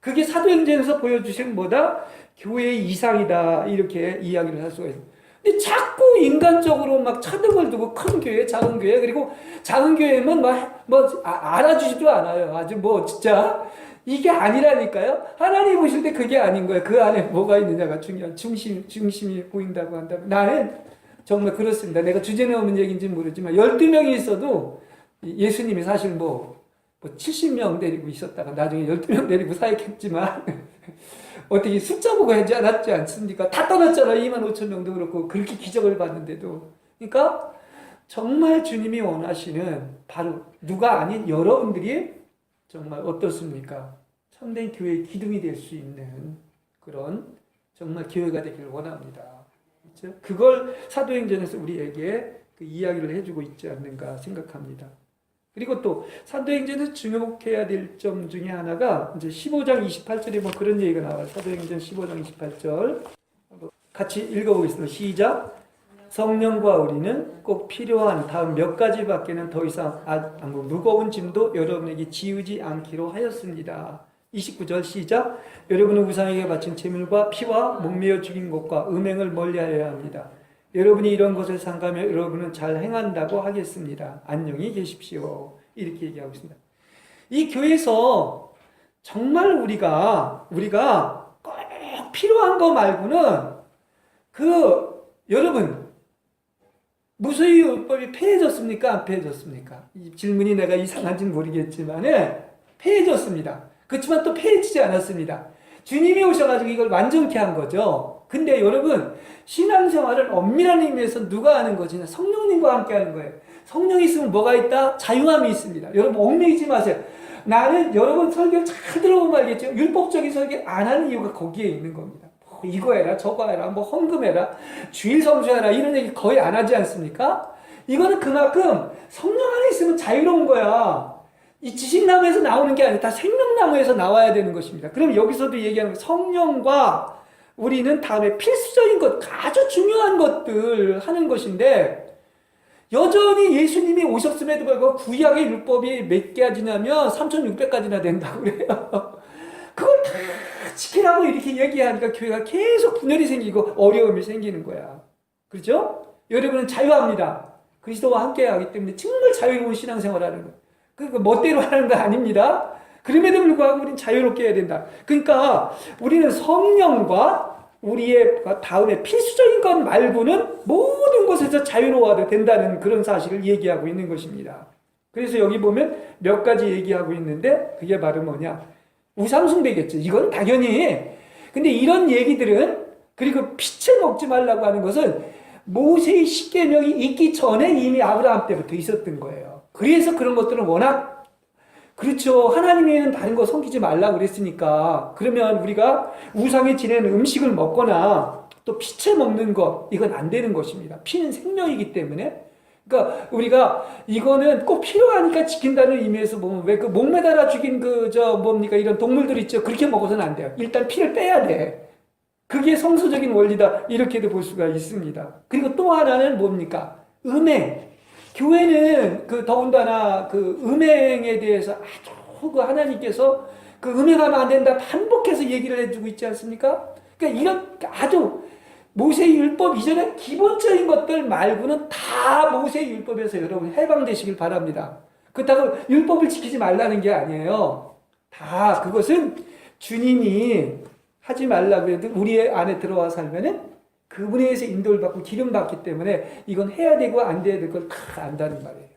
그게 사도행전에서 보여주신 뭐다? 교회의 이상이다, 이렇게 이야기를 할 수가 있어요. 근데 자꾸 인간적으로 막 차등을 두고 큰 교회, 작은 교회, 그리고 작은 교회면 알아주지도 않아요. 아주 진짜 이게 아니라니까요. 하나님 보실 때 그게 아닌 거예요. 그 안에 뭐가 있느냐가 중요한, 중심이 보인다고 한다면. 나는 정말 그렇습니다. 내가 주제 넘은 얘기인지 모르지만 12명이 있어도 예수님이 사실 70명 데리고 있었다가 나중에 12명 데리고 사역했지만 어떻게 숫자 보고 하지 않았지 않습니까? 다 떠났잖아요. 25,000명도 그렇고, 그렇게 기적을 봤는데도. 그러니까 정말 주님이 원하시는 바로 누가 아닌 여러분들이 정말 어떻습니까? 참된 교회의 기둥이 될 수 있는 그런 정말 교회가 되기를 원합니다. 그렇죠? 그걸 사도행전에서 우리에게 그 이야기를 해주고 있지 않는가 생각합니다. 그리고 또 사도행전에서 주목해야 될 점 중에 하나가 이제 15장 28절에 그런 얘기가 나와요. 사도행전 15장 28절 같이 읽어보겠습니다. 시작. 성령과 우리는 꼭 필요한 다음 몇 가지밖에는 더 이상 무거운 짐도 여러분에게 지우지 않기로 하였습니다. 29절 시작. 여러분은 우상에게 바친 제물과 피와 목매어 죽인 것과 음행을 멀리하여야 합니다. 여러분이 이런 것을 삼가면 여러분은 잘 행한다고 하겠습니다. 안녕히 계십시오. 이렇게 얘기하고 있습니다. 이 교회에서 정말 우리가 꼭 필요한 거 말고는 여러분 무수히 율법이 폐해졌습니까? 안 폐해졌습니까? 이 질문이 내가 이상한지는 모르겠지만 폐해졌습니다. 그렇지만 또 폐해지지 않았습니다. 주님이 오셔가지고 이걸 완전케 한 거죠. 근데 여러분, 신앙생활을 엄밀한 의미에서 누가 하는 거지? 성령님과 함께 하는 거예요. 성령이 있으면 뭐가 있다? 자유함이 있습니다. 여러분 얽매이지 마세요. 나는 여러분 설교 잘 들어보면 알겠죠? 율법적인 설교 안 하는 이유가 거기에 있는 겁니다. 이거 해라, 저거 해라, 헌금해라, 주일 성수해라, 이런 얘기 거의 안 하지 않습니까? 이거는 그만큼 성령 안에 있으면 자유로운 거야. 이 지식나무에서 나오는 게 아니라 다 생명나무에서 나와야 되는 것입니다. 그럼 여기서도 얘기하는 성령과 우리는 다음에 필수적인 것, 아주 중요한 것들 하는 것인데, 여전히 예수님이 오셨음에도 불구하고 구약의 율법이 몇 개가 지나면 3,600가지나 된다고 그래요. 그걸 다 지키라고 이렇게 얘기하니까 교회가 계속 분열이 생기고 어려움이 생기는 거야. 그렇죠? 여러분은 자유합니다. 그리스도와 함께 하기 때문에 정말 자유로운 신앙생활을 하는 거예요. 그러니까 멋대로 하는 거 아닙니다. 그럼에도 불구하고 우리는 자유롭게 해야 된다. 그러니까 우리는 성령과 우리의 다음에 필수적인 것 말고는 모든 것에서 자유로워도 된다는 그런 사실을 얘기하고 있는 것입니다. 그래서 여기 보면 몇 가지 얘기하고 있는데 그게 바로 뭐냐? 우상숭배겠죠. 이건 당연히. 근데 이런 얘기들은, 그리고 피채 먹지 말라고 하는 것은 모세의 십계명이 있기 전에 이미 아브라함 때부터 있었던 거예요. 그래서 그런 것들은 워낙, 그렇죠. 하나님에는 다른 거 섬기지 말라고 그랬으니까. 그러면 우리가 우상에 지내는 음식을 먹거나 또 피채 먹는 것, 이건 안 되는 것입니다. 피는 생명이기 때문에. 그러니까 우리가 이거는 꼭 필요하니까 지킨다는 의미에서 보면, 왜 그 목매달아 죽인 이런 동물들 있죠. 그렇게 먹어서는 안 돼요. 일단 피를 빼야 돼. 그게 성서적인 원리다. 이렇게도 볼 수가 있습니다. 그리고 또 하나는 뭡니까? 음행. 교회는 더군다나 음행에 대해서 아주 그 하나님께서 그 음행하면 안 된다 반복해서 얘기를 해주고 있지 않습니까? 그러니까 이런 아주 모세의 율법 이전에 기본적인 것들 말고는 다 모세의 율법에서 여러분 해방되시길 바랍니다. 그렇다고 율법을 지키지 말라는 게 아니에요. 다 그것은 주님이 하지 말라고 해도 우리 안에 들어와 살면은 그분에 의해서 인도를 받고 기름 받기 때문에 이건 해야 되고 안 돼야 될 걸 다 안다는 말이에요.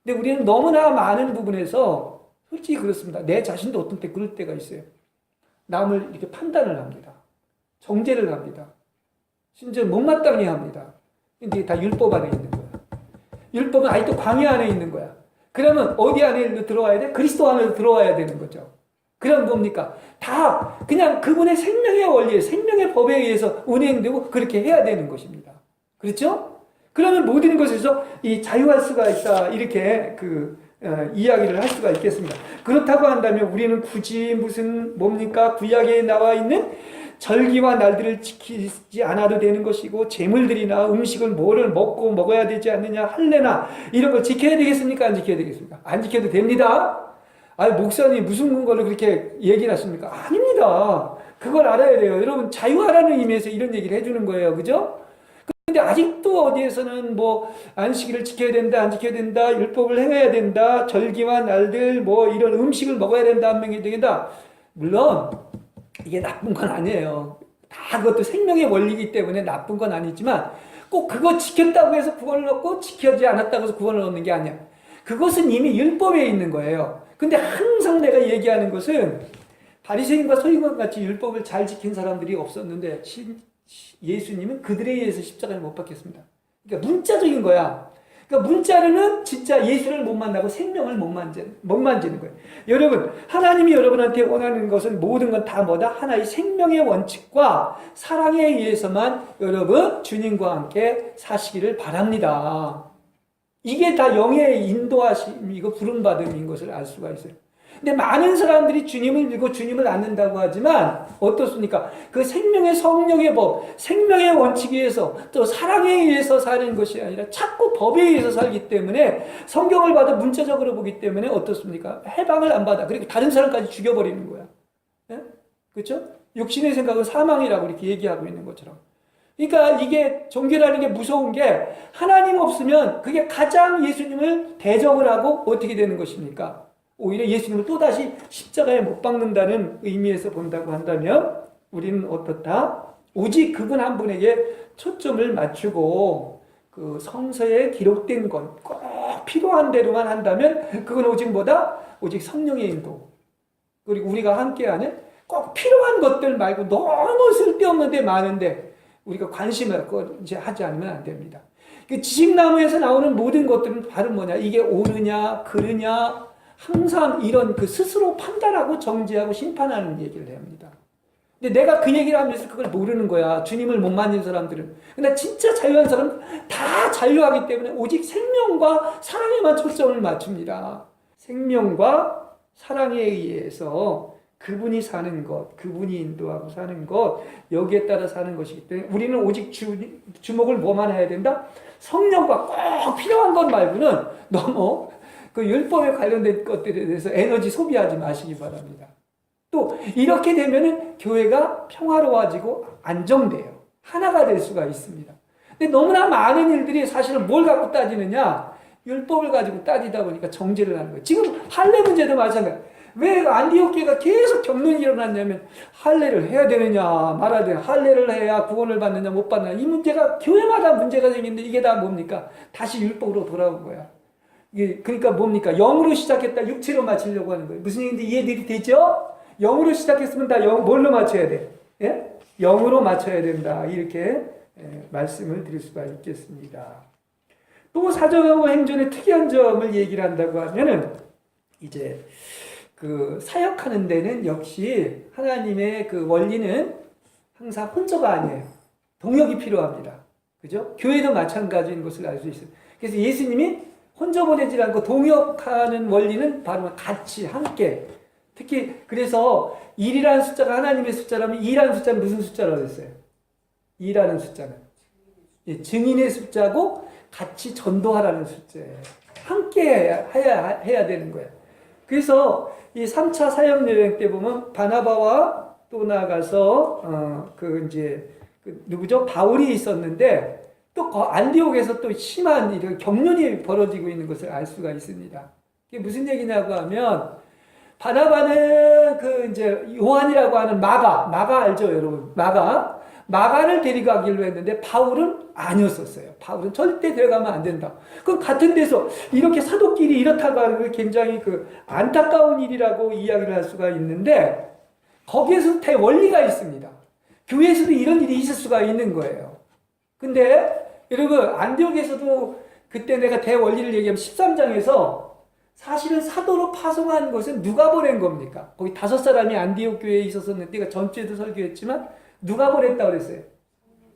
근데 우리는 너무나 많은 부분에서 솔직히 그렇습니다. 내 자신도 어떤 때 그럴 때가 있어요. 남을 이렇게 판단을 합니다. 정죄를 합니다. 심지어 못마땅해 합니다. 근데 다 율법 안에 있는 거야. 율법은 아직도 광야 안에 있는 거야. 그러면 어디 안에 들어와야 돼? 그리스도 안에 들어와야 되는 거죠. 그럼 뭡니까? 다 그냥 그분의 생명의 원리에 생명의 법에 의해서 운행되고 그렇게 해야 되는 것입니다. 그렇죠? 그러면 모든 것에서 이 자유할 수가 있다. 이렇게 이야기를 할 수가 있겠습니다. 그렇다고 한다면 우리는 굳이 무슨 뭡니까? 구약에 나와 있는 절기와 날들을 지키지 않아도 되는 것이고 제물들이나 음식을 뭐를 먹어야 되지 않느냐 할례나 이런 걸 지켜야 되겠습니까? 안 지켜야 되겠습니까? 안 지켜도 됩니다. 목사님 무슨 근거로 그렇게 얘기를 하십니까? 아닙니다. 그걸 알아야 돼요. 여러분 자유하라는 의미에서 이런 얘기를 해주는 거예요. 그죠? 근데 아직도 어디에서는 뭐 안식일을 지켜야 된다, 안 지켜야 된다, 율법을 행해야 된다, 절기와 날들 뭐 이런 음식을 먹어야 된다, 안 먹어야 된다. 물론 이게 나쁜 건 아니에요. 다 그것도 생명의 원리이기 때문에 나쁜 건 아니지만 꼭 그거 지켰다고 해서 구원을 얻고 지켜지 않았다고 해서 구원을 얻는 게 아니야. 그것은 이미 율법에 있는 거예요. 근데 항상 내가 얘기하는 것은 바리새인과 서기관 같이 율법을 잘 지킨 사람들이 없었는데 예수님은 그들에 의해서 십자가를 못 박혔습니다. 그러니까 문자적인 거야. 그러니까 문자로는 진짜 예수를 못 만나고 생명을 못 만지는 거예요. 여러분, 하나님이 여러분한테 원하는 것은 모든 건 다 뭐다? 하나의 생명의 원칙과 사랑에 의해서만 여러분 주님과 함께 사시기를 바랍니다. 이게 다 영의 인도하심이고 부름받음인 것을 알 수가 있어요. 근데 많은 사람들이 주님을 믿고 주님을 않는다고 하지만 어떻습니까? 그 생명의 성령의 법, 생명의 원칙에 의해서 또 사랑에 의해서 사는 것이 아니라 자꾸 법에 의해서 살기 때문에 성경을 봐도 문자적으로 보기 때문에 어떻습니까? 해방을 안 받아. 그리고 다른 사람까지 죽여버리는 거야. 네? 그렇죠? 육신의 생각은 사망이라고 이렇게 얘기하고 있는 것처럼. 그러니까 이게 종교라는 게 무서운 게 하나님 없으면 그게 가장 예수님을 대적을 하고 어떻게 되는 것입니까? 오히려 예수님을 또다시 십자가에 못 박는다는 의미에서 본다고 한다면 우리는 어떻다? 오직 그분 한 분에게 초점을 맞추고 그 성서에 기록된 것 꼭 필요한 대로만 한다면 그건 오직 뭐다? 오직 성령의 인도. 그리고 우리가 함께하는 꼭 필요한 것들 말고 너무 쓸데없는 데 많은데 우리가 관심을 이제 하지 않으면 안 됩니다. 그 지식나무에서 나오는 모든 것들은 바로 뭐냐? 이게 옳으냐, 그르냐, 항상 이런 그 스스로 판단하고 정죄하고 심판하는 얘기를 해야 합니다. 근데 내가 그 얘기를 하면서 그걸 모르는 거야. 주님을 못 만진 사람들은. 근데 진짜 자유한 사람은 다 자유하기 때문에 오직 생명과 사랑에만 초점을 맞춥니다. 생명과 사랑에 의해서 그분이 사는 것, 그분이 인도하고 사는 것, 여기에 따라 사는 것이기 때문에 우리는 오직 주목을 뭐만 해야 된다? 성령과 꼭 필요한 것 말고는 너무 그 율법에 관련된 것들에 대해서 에너지 소비하지 마시기 바랍니다. 또 이렇게 되면은 교회가 평화로워지고 안정돼요. 하나가 될 수가 있습니다. 근데 너무나 많은 일들이 사실은 뭘 갖고 따지느냐? 율법을 가지고 따지다 보니까 정죄를 하는 거예요. 지금 할례 문제도 마찬가지예요. 왜 안디옥교회가 계속 경론이 일어났냐면 할례를 해야 되느냐 말아야 되느냐, 할례를 해야 구원을 받느냐 못 받느냐, 이 문제가 교회마다 문제가 생기는데 이게 다 뭡니까? 다시 율법으로 돌아온 거야. 이게 그러니까 뭡니까? 영으로 시작했다 육체로 마치려고 하는 거예요. 무슨 얘기인지 이해들이 되죠? 영으로 시작했으면 다 뭘로 맞춰야 돼? 예? 영으로 맞춰야 된다. 이렇게 말씀을 드릴 수가 있겠습니다. 또 사정하고 행전의 특이한 점을 얘기를 한다고 하면은 이제 그 사역하는 데는 역시 하나님의 그 원리는 항상 혼자가 아니에요. 동역이 필요합니다. 그죠? 교회도 마찬가지인 것을 알 수 있어요. 그래서 예수님이 혼자 보내지 않고 동역하는 원리는 바로 같이 함께. 특히 그래서 1이라는 숫자가 하나님의 숫자라면 2라는 숫자는 무슨 숫자라고 했어요? 2라는 숫자는 증인의 숫자고 같이 전도하라는 숫자예요. 함께 해야 되는 거예요. 그래서 이 3차 사역 여행 때 보면 바나바와 또 나가서 누구죠? 바울이 있었는데 또 안디옥에서 또 심한 이런 경륜이 벌어지고 있는 것을 알 수가 있습니다. 이게 무슨 얘기냐고 하면 바나바는 요한이라고 하는 마가 알죠, 여러분? 마가를 데리고 가기로 했는데 바울은 아니었었어요. 바울은 절대 데려가면 안 된다. 그럼 같은 데서 이렇게 사도끼리 이렇다고 하는 굉장히 안타까운 일이라고 이야기를 할 수가 있는데 거기에서 대원리가 있습니다. 교회에서도 이런 일이 있을 수가 있는 거예요. 근데 여러분 안디옥에서도 그때 내가 대원리를 얘기하면 13장에서 사실은 사도로 파송한 것은 누가 보낸 겁니까? 거기 5사람이 안디옥 교회에 있었었는데 내가 전주에도 설교했지만 누가 보냈다고 그랬어요?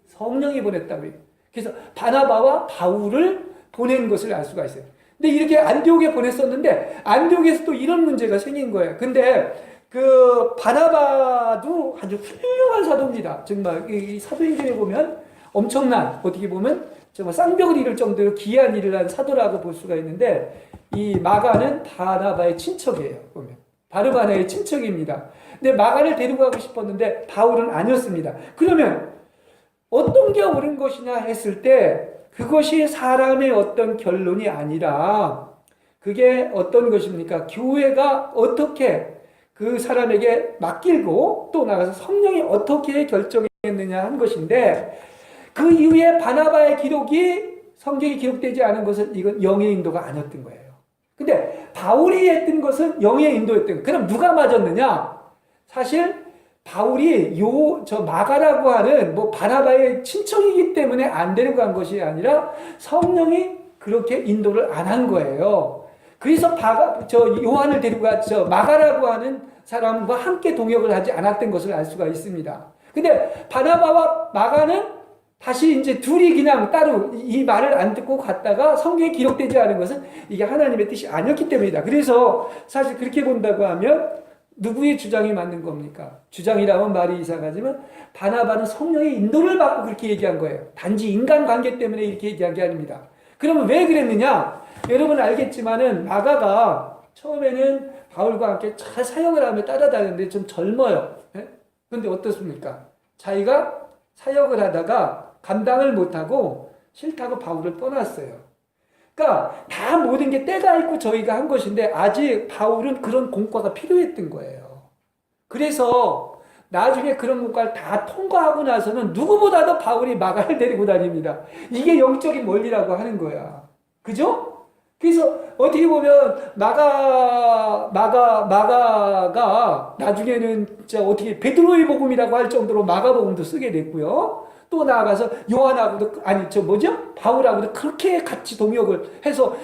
성령이 보냈다고 해요. 그래서 바나바와 바울을 보낸 것을 알 수가 있어요. 근데 이렇게 안디옥에 보냈었는데 안디옥에서 또 이런 문제가 생긴 거예요. 근데 바나바도 아주 훌륭한 사도입니다. 정말 이 사도행전에 보면 엄청난, 어떻게 보면 정말 쌍벽을 이룰 정도로 귀한 일을 한 사도라고 볼 수가 있는데 이 마가는 바나바의 친척이에요. 보면 바르바나의 친척입니다. 근데 마가를 데리고 가고 싶었는데 바울은 아니었습니다. 그러면 어떤 게 옳은 것이냐 했을 때 그것이 사람의 어떤 결론이 아니라 그게 어떤 것입니까? 교회가 어떻게 그 사람에게 맡기고 또 나가서 성령이 어떻게 결정했느냐 한 것인데 그 이후에 바나바의 기록이 성경에 기록되지 않은 것은 이건 영의 인도가 아니었던 거예요. 근데 바울이 했던 것은 영의 인도였던 거예요. 그럼 누가 맞았느냐? 사실 바울이 마가라고 하는 바나바의 친척이기 때문에 안 데리고 간 것이 아니라 성령이 그렇게 인도를 안 한 거예요. 그래서 요한을 데리고 마가라고 하는 사람과 함께 동역을 하지 않았던 것을 알 수가 있습니다. 근데 바나바와 마가는 다시 이제 둘이 그냥 따로 이 말을 안 듣고 갔다가 성경에 기록되지 않은 것은 이게 하나님의 뜻이 아니었기 때문이다. 그래서 사실 그렇게 본다고 하면 누구의 주장이 맞는 겁니까? 주장이라면 말이 이상하지만 바나바는 성령의 인도를 받고 그렇게 얘기한 거예요. 단지 인간관계 때문에 이렇게 얘기한 게 아닙니다. 그러면 왜 그랬느냐? 여러분 알겠지만은 마가가 처음에는 바울과 함께 잘 사역을 하며 따라다녔는데 좀 젊어요. 그런데 어떻습니까? 자기가 사역을 하다가 감당을 못하고 싫다고 바울을 떠났어요. 그러니까 다 모든 게 때가 있고 저희가 한 것인데 아직 바울은 그런 공과가 필요했던 거예요. 그래서 나중에 그런 공과를 다 통과하고 나서는 누구보다도 바울이 마가를 데리고 다닙니다. 이게 영적인 원리라고 하는 거야. 그죠? 그래서 어떻게 보면 마가가 나중에는 진짜 어떻게 베드로의 복음이라고 할 정도로 마가복음도 쓰게 됐고요. 또 나아가서 요한하고도 바울하고도 그렇게 같이 동역을 해서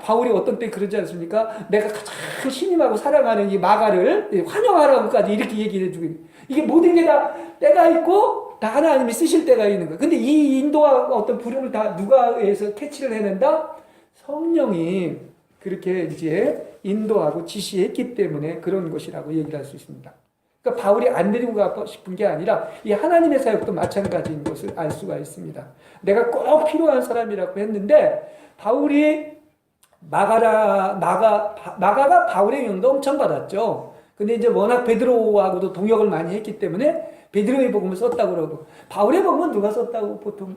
바울이 어떤 때 그러지 않습니까? 내가 가장 신임하고 사랑하는 이 마가를 환영하라고까지 이렇게 얘기를 해주고 이게 모든 게 다 때가 있고 다 하나님이 쓰실 때가 있는 거예요. 근데 이 인도와 어떤 부름을 다 누가 해서 캐치를 해낸다? 성령이 그렇게 이제 인도하고 지시했기 때문에 그런 것이라고 얘기를 할 수 있습니다. 그러니까 바울이 안 데리고 가고 싶은 게 아니라 이 하나님의 사역도 마찬가지인 것을 알 수가 있습니다. 내가 꼭 필요한 사람이라고 했는데 바울이 마가가 바울의 영도 엄청 받았죠. 근데 이제 워낙 베드로하고도 동역을 많이 했기 때문에 베드로의 복음을 썼다고 그러고 바울의 복음은 누가 썼다고 보통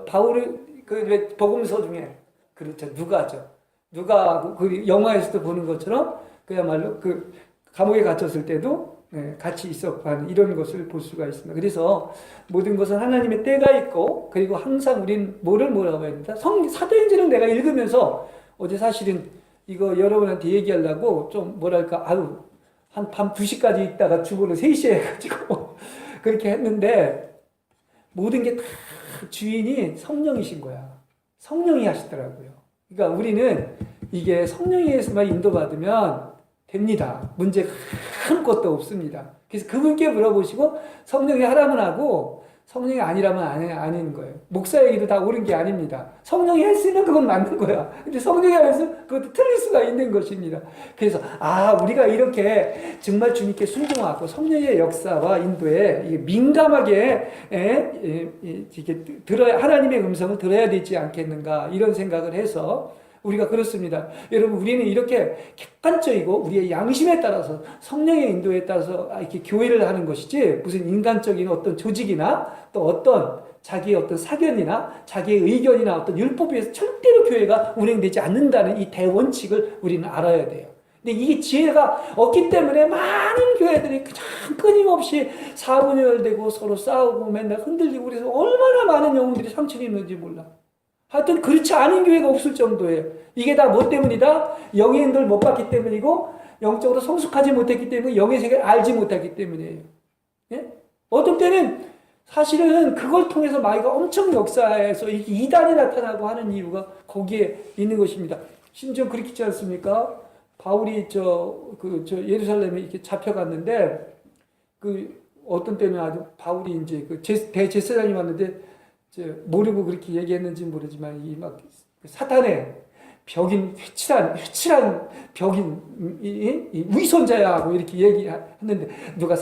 바울의 복음서 중에 그렇죠. 누가하고 그 영화에서도 보는 것처럼 그야말로 그 감옥에 갇혔을 때도 같이 있었고 하는 이런 것을 볼 수가 있습니다. 그래서 모든 것은 하나님의 때가 있고 그리고 항상 우린 뭐라고 해야 된다? 사도행전을 내가 읽으면서 어제 사실은 이거 여러분한테 얘기하려고 좀 한 밤 2시까지 있다가 주보를 3시에 해가지고 그렇게 했는데 모든 게 다 주인이 성령이신 거야. 성령이 하시더라고요. 그러니까 우리는 이게 성령에서만 인도받으면 됩니다. 문제가 아무것도 없습니다. 그래서 그분께 물어보시고 성령이 하라면 하고 성령이 아니라면 아닌 거예요. 목사 얘기도 다 옳은 게 아닙니다. 성령이 했으면 그건 맞는 거야. 근데 성령이 안 해서 그것도 틀릴 수가 있는 것입니다. 그래서 우리가 이렇게 정말 주님께 순종하고 성령의 역사와 인도에 민감하게 이렇게 하나님의 음성을 들어야 되지 않겠는가 이런 생각을 해서 우리가 그렇습니다. 여러분, 우리는 이렇게 객관적이고 우리의 양심에 따라서 성령의 인도에 따라서 이렇게 교회를 하는 것이지 무슨 인간적인 어떤 조직이나 또 어떤 자기의 어떤 사견이나 자기의 의견이나 어떤 율법에 의해서 절대로 교회가 운행되지 않는다는 이 대원칙을 우리는 알아야 돼요. 근데 이 지혜가 없기 때문에 많은 교회들이 그냥 끊임없이 사분열되고 서로 싸우고 맨날 흔들리고 그래서 얼마나 많은 영혼들이 상처를 입는지 몰라. 하여튼 그렇지 않은 교회가 없을 정도예요. 이게 다 뭐 때문이다? 영의 인도를 못 받기 때문이고 영적으로 성숙하지 못했기 때문에 영의 세계를 알지 못했기 때문이에요. 예? 어떤 때는 사실은 그걸 통해서 마귀가 엄청 역사해서 이렇게 이단이 나타나고 하는 이유가 거기에 있는 것입니다. 심지어 그렇게 있지 않습니까? 바울이 예루살렘에 이렇게 잡혀갔는데 어떤 때는 아주 바울이 이제 대제사장이 왔는데 모르고 그렇게 얘기했는지 모르지만 이 막 사탄의 벽인 회칠한 벽인 이 위선자야 하고 이렇게 얘기했는데 누가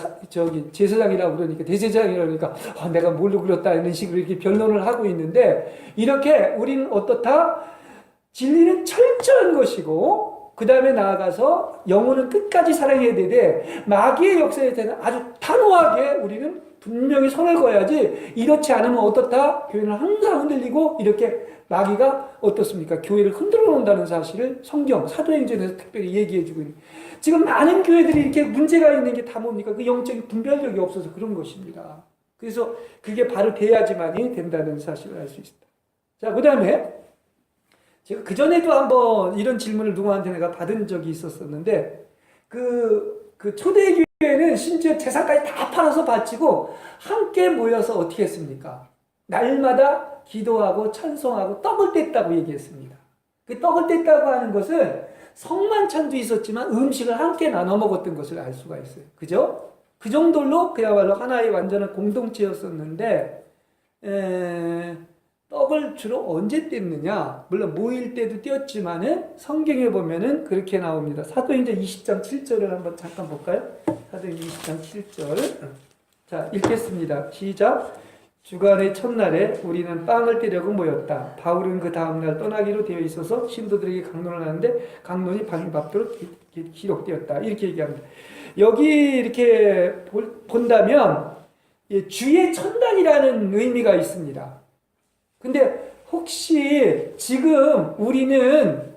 제사장이라고 그러니까 대제사장이라고 그러니까 내가 뭘로 그렸다 이런 식으로 이렇게 변론을 하고 있는데 이렇게 우리는 어떻다? 진리는 철저한 것이고 그 다음에 나아가서 영혼은 끝까지 사랑해야 되되 마귀의 역사에 대해서 아주 단호하게 우리는 분명히 선을 그어야지 이렇지 않으면 어떻다? 교회는 항상 흔들리고 이렇게 마귀가 어떻습니까? 교회를 흔들어 놓는다는 사실을 성경, 사도행전에서 특별히 얘기해주고 있는. 지금 많은 교회들이 이렇게 문제가 있는 게 다 뭡니까? 그 영적인 분별력이 없어서 그런 것입니다. 그래서 그게 바로 돼야지만이 된다는 사실을 알 수 있습니다. 자, 그 다음에 제가 그전에도 한번 이런 질문을 누구한테 내가 받은 적이 있었었는데 그 초대교회는 심지어 재산까지 다 팔아서 바치고 함께 모여서 어떻게 했습니까? 날마다 기도하고 찬송하고 떡을 뗐다고 얘기했습니다. 그 떡을 뗐다고 하는 것은 성만찬도 있었지만 음식을 함께 나눠 먹었던 것을 알 수가 있어요. 그죠? 그 정도로 그야말로 하나의 완전한 공동체였었는데 떡을 주로 언제 뗐느냐? 물론 모일 때도 뗐지만은 성경에 보면은 그렇게 나옵니다. 사도행전 20장 7절을 한번 잠깐 볼까요? 사도행전 20장 7절. 자, 읽겠습니다. 시작. 주간의 첫날에 우리는 빵을 떼려고 모였다. 바울은 그 다음날 떠나기로 되어 있어서 신도들에게 강론을 하는데 강론이 방임받도록 기록되었다. 이렇게 얘기합니다. 여기 이렇게 본다면 주의 첫날이라는 의미가 있습니다. 근데 혹시 지금 우리는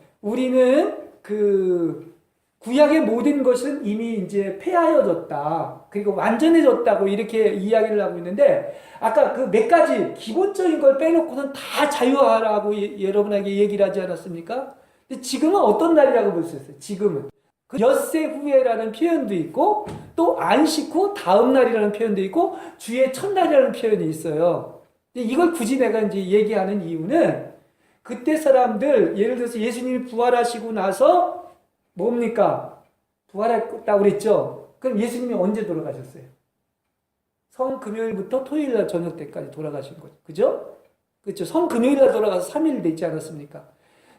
그 구약의 모든 것은 이미 이제 폐하여졌다. 그리고 완전해졌다고 이렇게 이야기를 하고 있는데 아까 그 몇 가지 기본적인 걸 빼놓고는 다 자유하라고 여러분에게 얘기를 하지 않았습니까? 근데 지금은 어떤 날이라고 볼 수 있어요? 지금은. 그 엿새 후에라는 표현도 있고 또 안식 후 다음 날이라는 표현도 있고 주의 첫날이라는 표현이 있어요. 이걸 굳이 내가 이제 얘기하는 이유는 그때 사람들 예를 들어서 예수님이 부활하시고 나서 뭡니까? 부활했다고 그랬죠? 그럼 예수님이 언제 돌아가셨어요? 성금요일부터 토요일날 저녁 때까지 돌아가신 거죠. 그죠? 그렇죠. 성금요일날 돌아가서 3일 되지 않았습니까?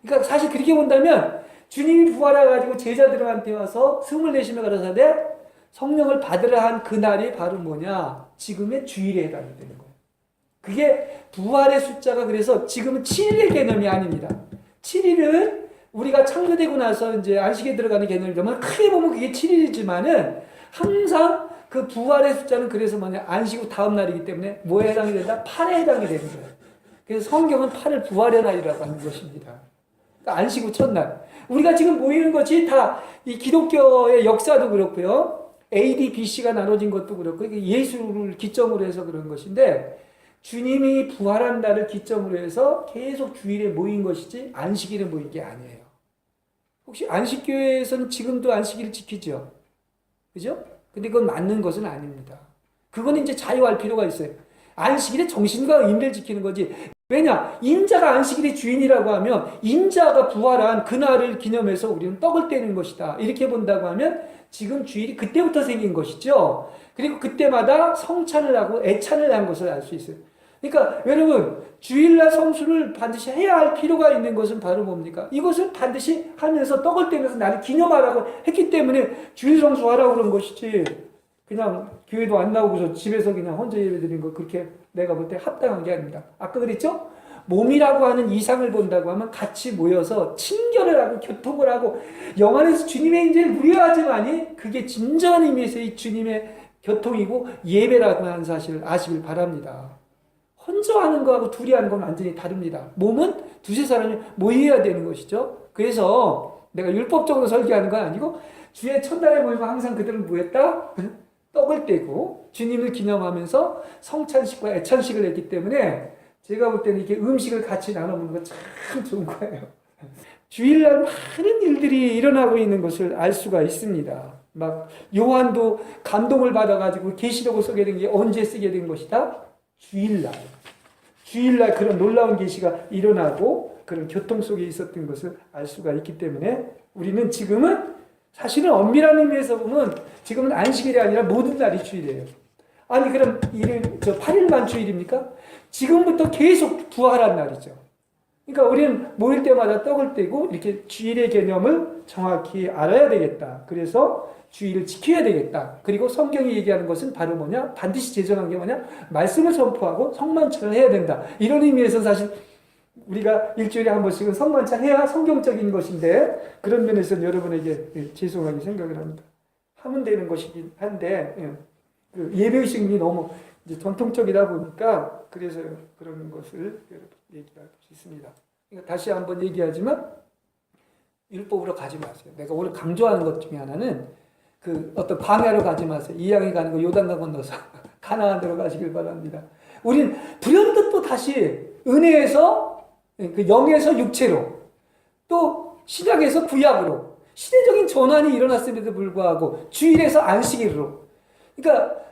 그러니까 사실 그렇게 본다면 주님이 부활해가지고 제자들한테 와서 숨을 내쉬며 가라사대 성령을 받으라 한 그날이 바로 뭐냐? 지금의 주일에 해당이 되는 거예요. 그게 부활의 숫자가 그래서 지금은 7일의 개념이 아닙니다. 7일은 우리가 창조되고 나서 이제 안식에 들어가는 개념이 되면 크게 보면 그게 7일이지만은 항상 그 부활의 숫자는 그래서 뭐냐 안식 후 다음 날이기 때문에 뭐에 해당이 된다? 8에 해당이 되는 거예요. 그래서 성경은 8을 부활의 날이라고 하는 것입니다. 그러니까 안식 후 첫날. 우리가 지금 모이는 것이 다 이 기독교의 역사도 그렇고요. AD, BC가 나눠진 것도 그렇고 예수를 기점으로 해서 그런 것인데 주님이 부활한 날을 기점으로 해서 계속 주일에 모인 것이지 안식일에 모인 게 아니에요. 혹시 안식교회에서는 지금도 안식일을 지키죠? 그죠? 근데 그건 맞는 것은 아닙니다. 그건 이제 자유할 필요가 있어요. 안식일에 정신과 의미를 지키는 거지. 왜냐? 인자가 안식일의 주인이라고 하면 인자가 부활한 그날을 기념해서 우리는 떡을 떼는 것이다. 이렇게 본다고 하면 지금 주일이 그때부터 생긴 것이죠. 그리고 그때마다 성찬을 하고 애찬을 한 것을 알 수 있어요. 그러니까 여러분 주일날 성수를 반드시 해야 할 필요가 있는 것은 바로 뭡니까? 이것을 반드시 하면서 떡을 떼면서 나를 기념하라고 했기 때문에 주일 성수하라고 그런 것이지 그냥 교회도 안 나오고서 집에서 그냥 혼자 예배 드리는 거 그렇게 내가 볼 때 합당한 게 아닙니다. 아까 그랬죠? 몸이라고 하는 이상을 본다고 하면 같이 모여서 친결을 하고 교통을 하고 영 안에서 주님의 인재를 누려야지만이 그게 진정한 의미에서의 주님의 교통이고 예배라고 하는 사실을 아시길 바랍니다. 혼자 하는 거하고 둘이 하는 건 완전히 다릅니다. 몸은 두세 사람이 모여야 되는 것이죠. 그래서 내가 율법적으로 설계하는 건 아니고 주의 첫날에 모이면 항상 그들은 뭐했다? 떡을 떼고 주님을 기념하면서 성찬식과 애찬식을 했기 때문에 제가 볼 때는 이렇게 음식을 같이 나눠 먹는 거 참 좋은 거예요. 주일날 많은 일들이 일어나고 있는 것을 알 수가 있습니다. 막 요한도 감동을 받아가지고 계시록을 쓰게 된 게 언제 쓰게 된 것이다? 주일날 그런 놀라운 계시가 일어나고 그런 교통 속에 있었던 것을 알 수가 있기 때문에 우리는 지금은 사실은 엄밀한 의미에서 보면 지금은 안식일이 아니라 모든 날이 주일이에요. 아니 그럼 8일만 주일입니까? 지금부터 계속 부활한 날이죠. 그러니까 우리는 모일 때마다 떡을 떼고 이렇게 주일의 개념을 정확히 알아야 되겠다. 그래서 주일을 지켜야 되겠다. 그리고 성경이 얘기하는 것은 바로 뭐냐? 반드시 제정한 게 뭐냐? 말씀을 선포하고 성만찬을 해야 된다. 이런 의미에서 사실 우리가 일주일에 한 번씩은 성만찬 해야 성경적인 것인데 그런 면에서는 여러분에게 죄송하게 생각을 합니다. 하면 되는 것이긴 한데 그 예배의식이 너무 이제 전통적이다 보니까 그래서 그런 것을 얘기할 수 있습니다. 그러니까 다시 한번 얘기하지만 율법으로 가지 마세요. 내가 오늘 강조하는 것 중에 하나는 그 어떤 광야로 가지 마세요. 이양에 가는 거 요단강 건너서 가나안으로 가시길 바랍니다. 우린 불현듯 또 다시 은혜에서 그 영에서 육체로 또 신약에서 구약으로 시대적인 전환이 일어났음에도 불구하고 주일에서 안식일로 그러니까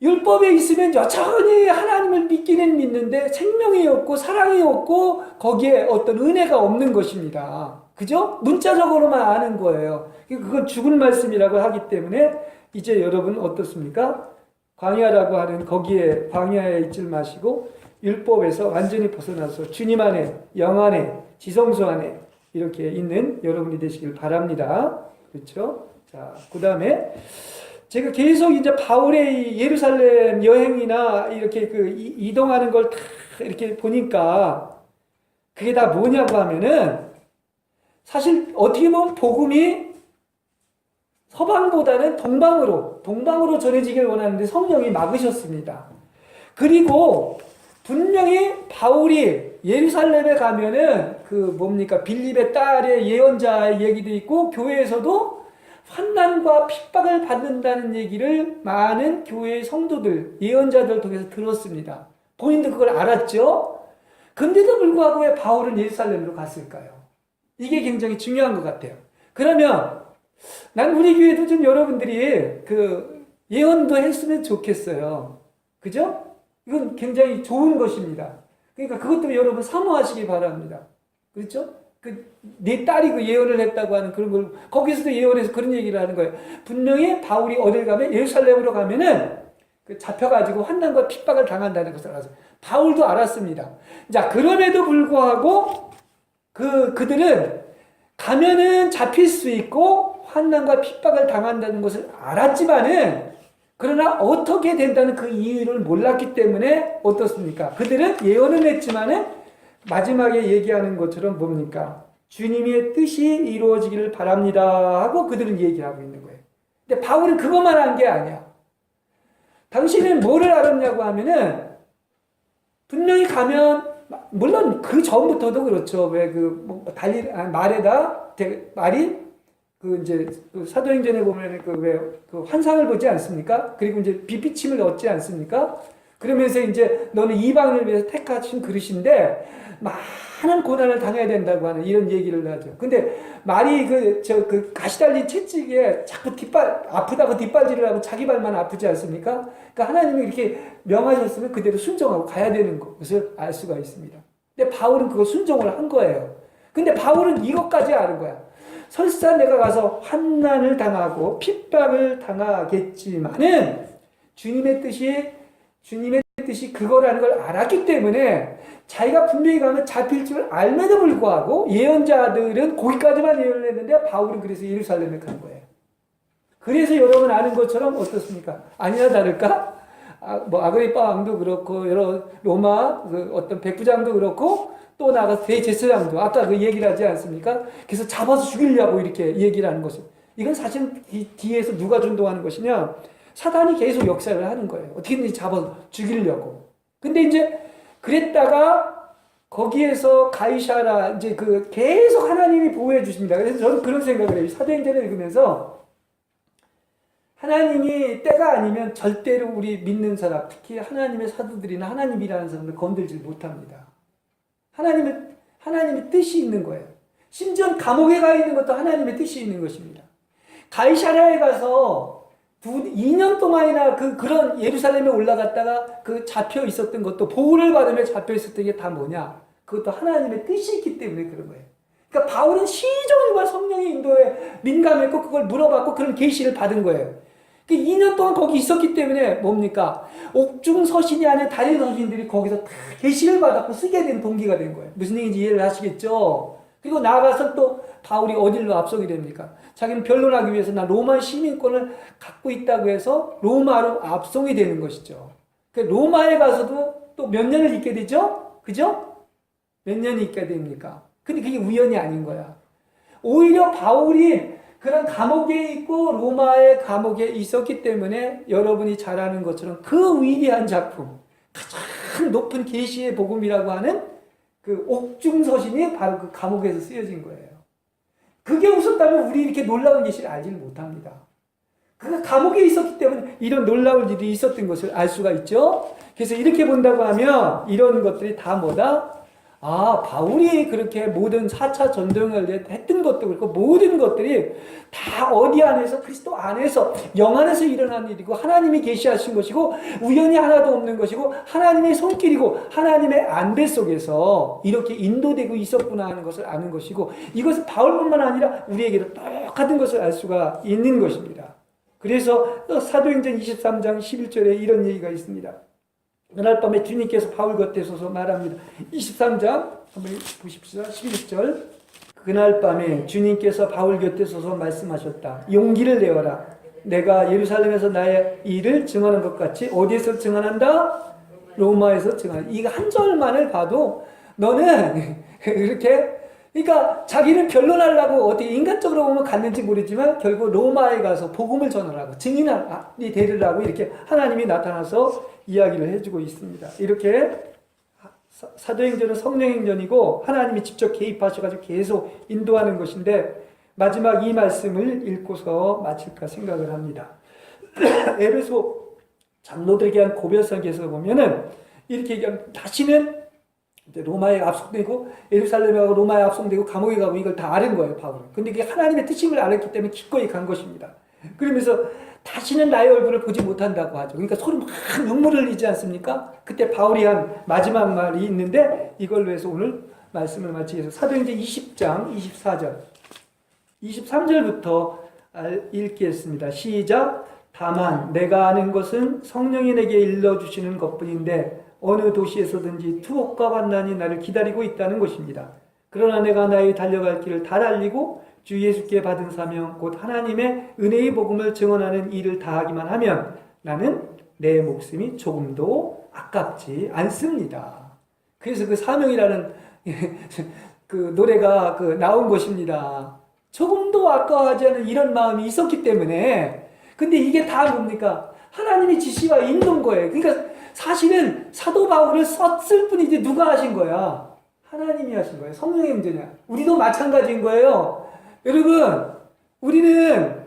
율법에 있으면 여전히 하나님을 믿기는 믿는데 생명이 없고 사랑이 없고 거기에 어떤 은혜가 없는 것입니다. 그죠? 문자적으로만 아는 거예요. 그건 죽을 말씀이라고 하기 때문에 이제 여러분 어떻습니까? 광야라고 하는 거기에 광야에 있지 마시고 율법에서 완전히 벗어나서 주님 안에, 영 안에, 지성소 안에 이렇게 있는 여러분이 되시길 바랍니다. 그렇죠? 자, 그 다음에 제가 계속 이제 바울의 예루살렘 여행이나 이렇게 그 이동하는 걸 다 이렇게 보니까 그게 다 뭐냐고 하면은 사실 어떻게 보면 복음이 서방보다는 동방으로 전해지길 원하는데 성령이 막으셨습니다. 그리고 분명히 바울이 예루살렘에 가면은 그 뭡니까 빌립의 딸의 예언자의 얘기도 있고 교회에서도 환난과 핍박을 받는다는 얘기를 많은 교회의 성도들, 예언자들 통해서 들었습니다. 본인도 그걸 알았죠? 근데도 불구하고 왜 바울은 예루살렘으로 갔을까요? 이게 굉장히 중요한 것 같아요. 그러면 난 우리 교회도 좀 여러분들이 그 예언도 했으면 좋겠어요. 그죠? 이건 굉장히 좋은 것입니다. 그러니까 그것도 여러분 사모하시기 바랍니다. 그렇죠? 내 딸이 그 예언을 했다고 하는 그런 걸 거기서도 예언해서 그런 얘기를 하는 거예요. 분명히 바울이 어딜 가면 예루살렘으로 가면은 그 잡혀가지고 환난과 핍박을 당한다는 것을 알았어요. 바울도 알았습니다. 자, 그럼에도 불구하고 그들은 가면은 잡힐 수 있고 환난과 핍박을 당한다는 것을 알았지만은 그러나 어떻게 된다는 그 이유를 몰랐기 때문에 어떻습니까? 그들은 예언은 했지만은 마지막에 얘기하는 것처럼 뭡니까? 주님의 뜻이 이루어지기를 바랍니다 하고 그들은 얘기하고 있는 거예요. 근데 바울은 그것만 한 게 아니야. 당신은 뭐를 알았냐고 하면은 분명히 가면 물론 그 전부터도 그렇죠. 왜 말이 그 이제 그 사도행전에 보면 그 환상을 보지 않습니까? 그리고 이제 빛비침을 얻지 않습니까? 그러면서 이제 너는 이방을 위해서 택하신 그릇인데 많은 고난을 당해야 된다고 하는 이런 얘기를 하죠. 근데 말이 그 가시 달린 채찍에 자꾸 아프다고 뒷발질을 하고 자기 발만 아프지 않습니까? 그러니까 하나님이 이렇게 명하셨으면 그대로 순종하고 가야 되는 것을 알 수가 있습니다. 근데 바울은 그거 순종을 한 거예요. 근데 바울은 이것까지 아는 거야. 설사 내가 가서 환난을 당하고 핍박을 당하겠지만은 주님의 뜻이 그거라는 걸 알았기 때문에 자기가 분명히 가면 잡힐 줄 알면도 불구하고 예언자들은 거기까지만 예언을 했는데 바울은 그래서 예루살렘에 간 거예요. 그래서 여러분 아는 것처럼 어떻습니까? 아니나 다를까? 뭐 아그리파 왕도 그렇고 여러 로마 그 어떤 백부장도 그렇고 또 나가서 대제사장도 아까 그 얘기를 하지 않습니까? 그래서 잡아서 죽이려고 이렇게 얘기를 하는 것은 이건 사실 뒤에서 누가 준동하는 것이냐? 사단이 계속 역사를 하는 거예요. 어떻게든지 잡아서 죽이려고. 근데 이제 그랬다가 거기에서 가이사라 이제 그 계속 하나님이 보호해 주십니다. 그래서 저는 그런 생각을 해요. 사도행전을 읽으면서 하나님이 때가 아니면 절대로 우리 믿는 사람, 특히 하나님의 사도들이나 하나님이라는 사람을 건들지 못합니다. 하나님의 뜻이 있는 거예요. 심지어 감옥에 가 있는 것도 하나님의 뜻이 있는 것입니다. 가이사랴에 가서 2년 동안이나 그런 예루살렘에 올라갔다가 그 잡혀 있었던 것도 보호를 받으며 잡혀 있었던 게 다 뭐냐? 그것도 하나님의 뜻이 있기 때문에 그런 거예요. 그러니까 바울은 시종일관 성령의 인도에 민감했고 그걸 물어봤고 그런 계시를 받은 거예요. 2년 동안 거기 있었기 때문에 뭡니까? 옥중 서신이 아닌 다른 서신들이 거기서 다 계시를 받았고 쓰게 된 동기가 된 거예요. 무슨 얘기인지 이해를 하시겠죠? 그리고 나아가서 또 바울이 어디로 앞서게 됩니까? 자기는 변론하기 위해서 나 로마 시민권을 갖고 있다고 해서 로마로 앞송이 되는 것이죠. 로마에 가서도 또 몇 년을 있게 되죠? 그죠? 몇 년이 있게 됩니까? 근데 그게 우연이 아닌 거야. 오히려 바울이 그런 감옥에 있고 로마의 감옥에 있었기 때문에 여러분이 잘 아는 것처럼 그 위대한 작품, 가장 높은 계시의 복음이라고 하는 그 옥중서신이 바로 그 감옥에서 쓰여진 거예요. 그게 없었다면 우리 이렇게 놀라운 계시를 알지를 못합니다. 그 감옥에 있었기 때문에 이런 놀라운 일이 있었던 것을 알 수가 있죠. 그래서 이렇게 본다고 하면 이런 것들이 다 뭐다? 바울이 그렇게 모든 4차 전도행을 했던 것도 그렇고 모든 것들이 다 어디 안에서 그리스도 안에서 영 안에서 일어난 일이고 하나님이 계시하신 것이고 우연이 하나도 없는 것이고 하나님의 손길이고 하나님의 안배 속에서 이렇게 인도되고 있었구나 하는 것을 아는 것이고 이것은 바울뿐만 아니라 우리에게도 똑같은 것을 알 수가 있는 것입니다. 그래서 사도행전 23장 11절에 이런 얘기가 있습니다. 그날 밤에 주님께서 바울 곁에 서서 말합니다. 23장 한번 보십시오. 11절 그날 밤에 주님께서 바울 곁에 서서 말씀하셨다. 용기를 내어라. 내가 예루살렘에서 나의 일을 증언한 것 같이 어디에서 증언한다? 로마에서 증언한다. 이거 한 절만을 봐도 너는 이렇게 그러니까 자기는 변론하려고 어떻게 인간적으로 보면 갔는지 모르지만 결국 로마에 가서 복음을 전하라고 증인이 되리라고 이렇게 하나님이 나타나서 이야기를 해주고 있습니다. 이렇게 사도행전은 성령행전이고 하나님이 직접 개입하셔가지고 계속 인도하는 것인데 마지막 이 말씀을 읽고서 마칠까 생각을 합니다. 에베소 장로들에게 한 고별성에서 보면은 이렇게 얘기하면 다시는 로마에 압송되고 예루살렘에 가고 로마에 압송되고 감옥에 가고 이걸 다 아는 거예요, 바울은. 근데 그게 하나님의 뜻임을 알았기 때문에 기꺼이 간 것입니다. 그러면서 다시는 나의 얼굴을 보지 못한다고 하죠. 그러니까 서로 막 눈물을 흘리지 않습니까? 그때 바울이 한 마지막 말이 있는데 이걸로 해서 오늘 말씀을 마치기 위해서 사도행전 20장 24절 23절부터 읽겠습니다. 시작. 다만 내가 아는 것은 성령이 내게 일러주시는 것뿐인데 어느 도시에서든지 투옥과 환난이 나를 기다리고 있다는 것입니다. 그러나 내가 나의 달려갈 길을 다 달리고 주 예수께 받은 사명 곧 하나님의 은혜의 복음을 증언하는 일을 다하기만 하면 나는 내 목숨이 조금도 아깝지 않습니다. 그래서 그 사명이라는 그 노래가 나온 것입니다. 조금도 아까워하지 않은 이런 마음이 있었기 때문에 근데 이게 다 뭡니까? 하나님의 지시와 인도인 거예요. 그러니까 사실은 사도 바울을 썼을 뿐이지 누가 하신 거야? 하나님이 하신 거예요. 성령의 행전이야. 우리도 마찬가지인 거예요. 여러분, 우리는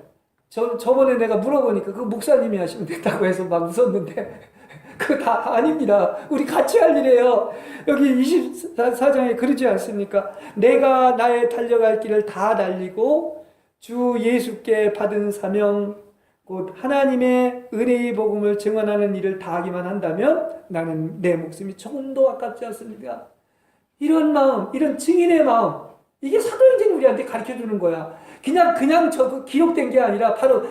저번에 내가 물어보니까 그 목사님이 하시면 된다고 해서 막 웃었는데 그거 다 아닙니다. 우리 같이 할 일이에요. 여기 24장에 그러지 않습니까? 내가 나의 달려갈 길을 다 달리고 주 예수께 받은 사명 곧 하나님의 은혜의 복음을 증언하는 일을 다하기만 한다면 나는 내 목숨이 조금도 아깝지 않습니다. 이런 마음, 이런 증인의 마음, 이게 사도행전이 우리한테 가르쳐주는 거야. 그냥 저거 기록된 게 아니라 바로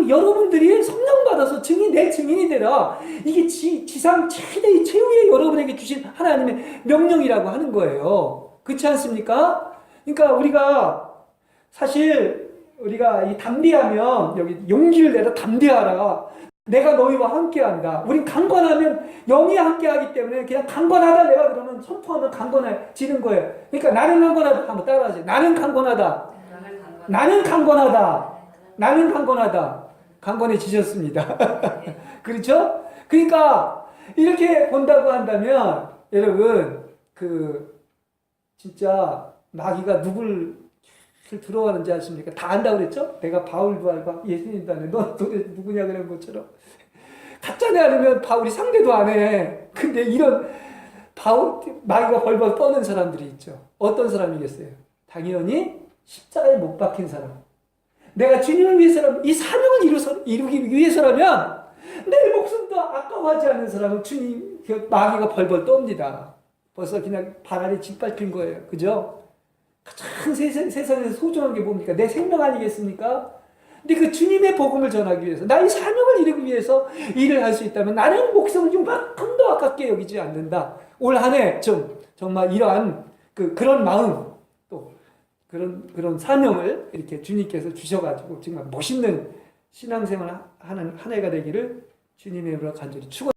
여러분들이 성령 받아서 내 증인이 되라. 이게 지상 최대의 최후의 여러분에게 주신 하나님의 명령이라고 하는 거예요. 그렇지 않습니까? 그러니까 우리가 이 담대하면 여기 용기를 내라 담대하라. 내가 너희와 함께한다. 우린 강건하면 영이 함께하기 때문에 그냥 강건하다 내가 그러면 선포하면 강건해지는 거예요. 그러니까 나는 강건하다 한번 따라하세요. 나는 강건하다. 나는 강건하다. 나는 강건하다. 강건해지셨습니다. 그렇죠? 그러니까 이렇게 본다고 한다면 여러분 진짜 마귀가 누굴 들어가는지 아십니까? 다 안다고 그랬죠? 내가 바울도 알고 예수님도 안 해. 너 도대체 누구냐 그런 것처럼. 가짜네 아니면 바울이 상대도 안 해. 근데 이런 마귀가 벌벌 떠는 사람들이 있죠. 어떤 사람이겠어요? 당연히 십자가에 못 박힌 사람. 내가 주님을 위해서라면, 이 사명을 이루기 위해서라면 내 목숨도 아까워하지 않는 사람은 마귀가 벌벌 떱니다. 벌써 그냥 발 아래 짓밟힌 거예요. 그죠? 가장 세상에서 소중한 게 뭡니까? 내 생명 아니겠습니까? 근데 그 주님의 복음을 전하기 위해서, 나의 사명을 이루기 위해서 일을 할 수 있다면 나는 목숨을 좀만큼도 아깝게 여기지 않는다. 올 한 해 좀 정말 이러한 그런 마음, 또 그런 사명을 이렇게 주님께서 주셔가지고 정말 멋있는 신앙생활 하는 한 해가 되기를 주님의 이름으로 간절히 축원합니다.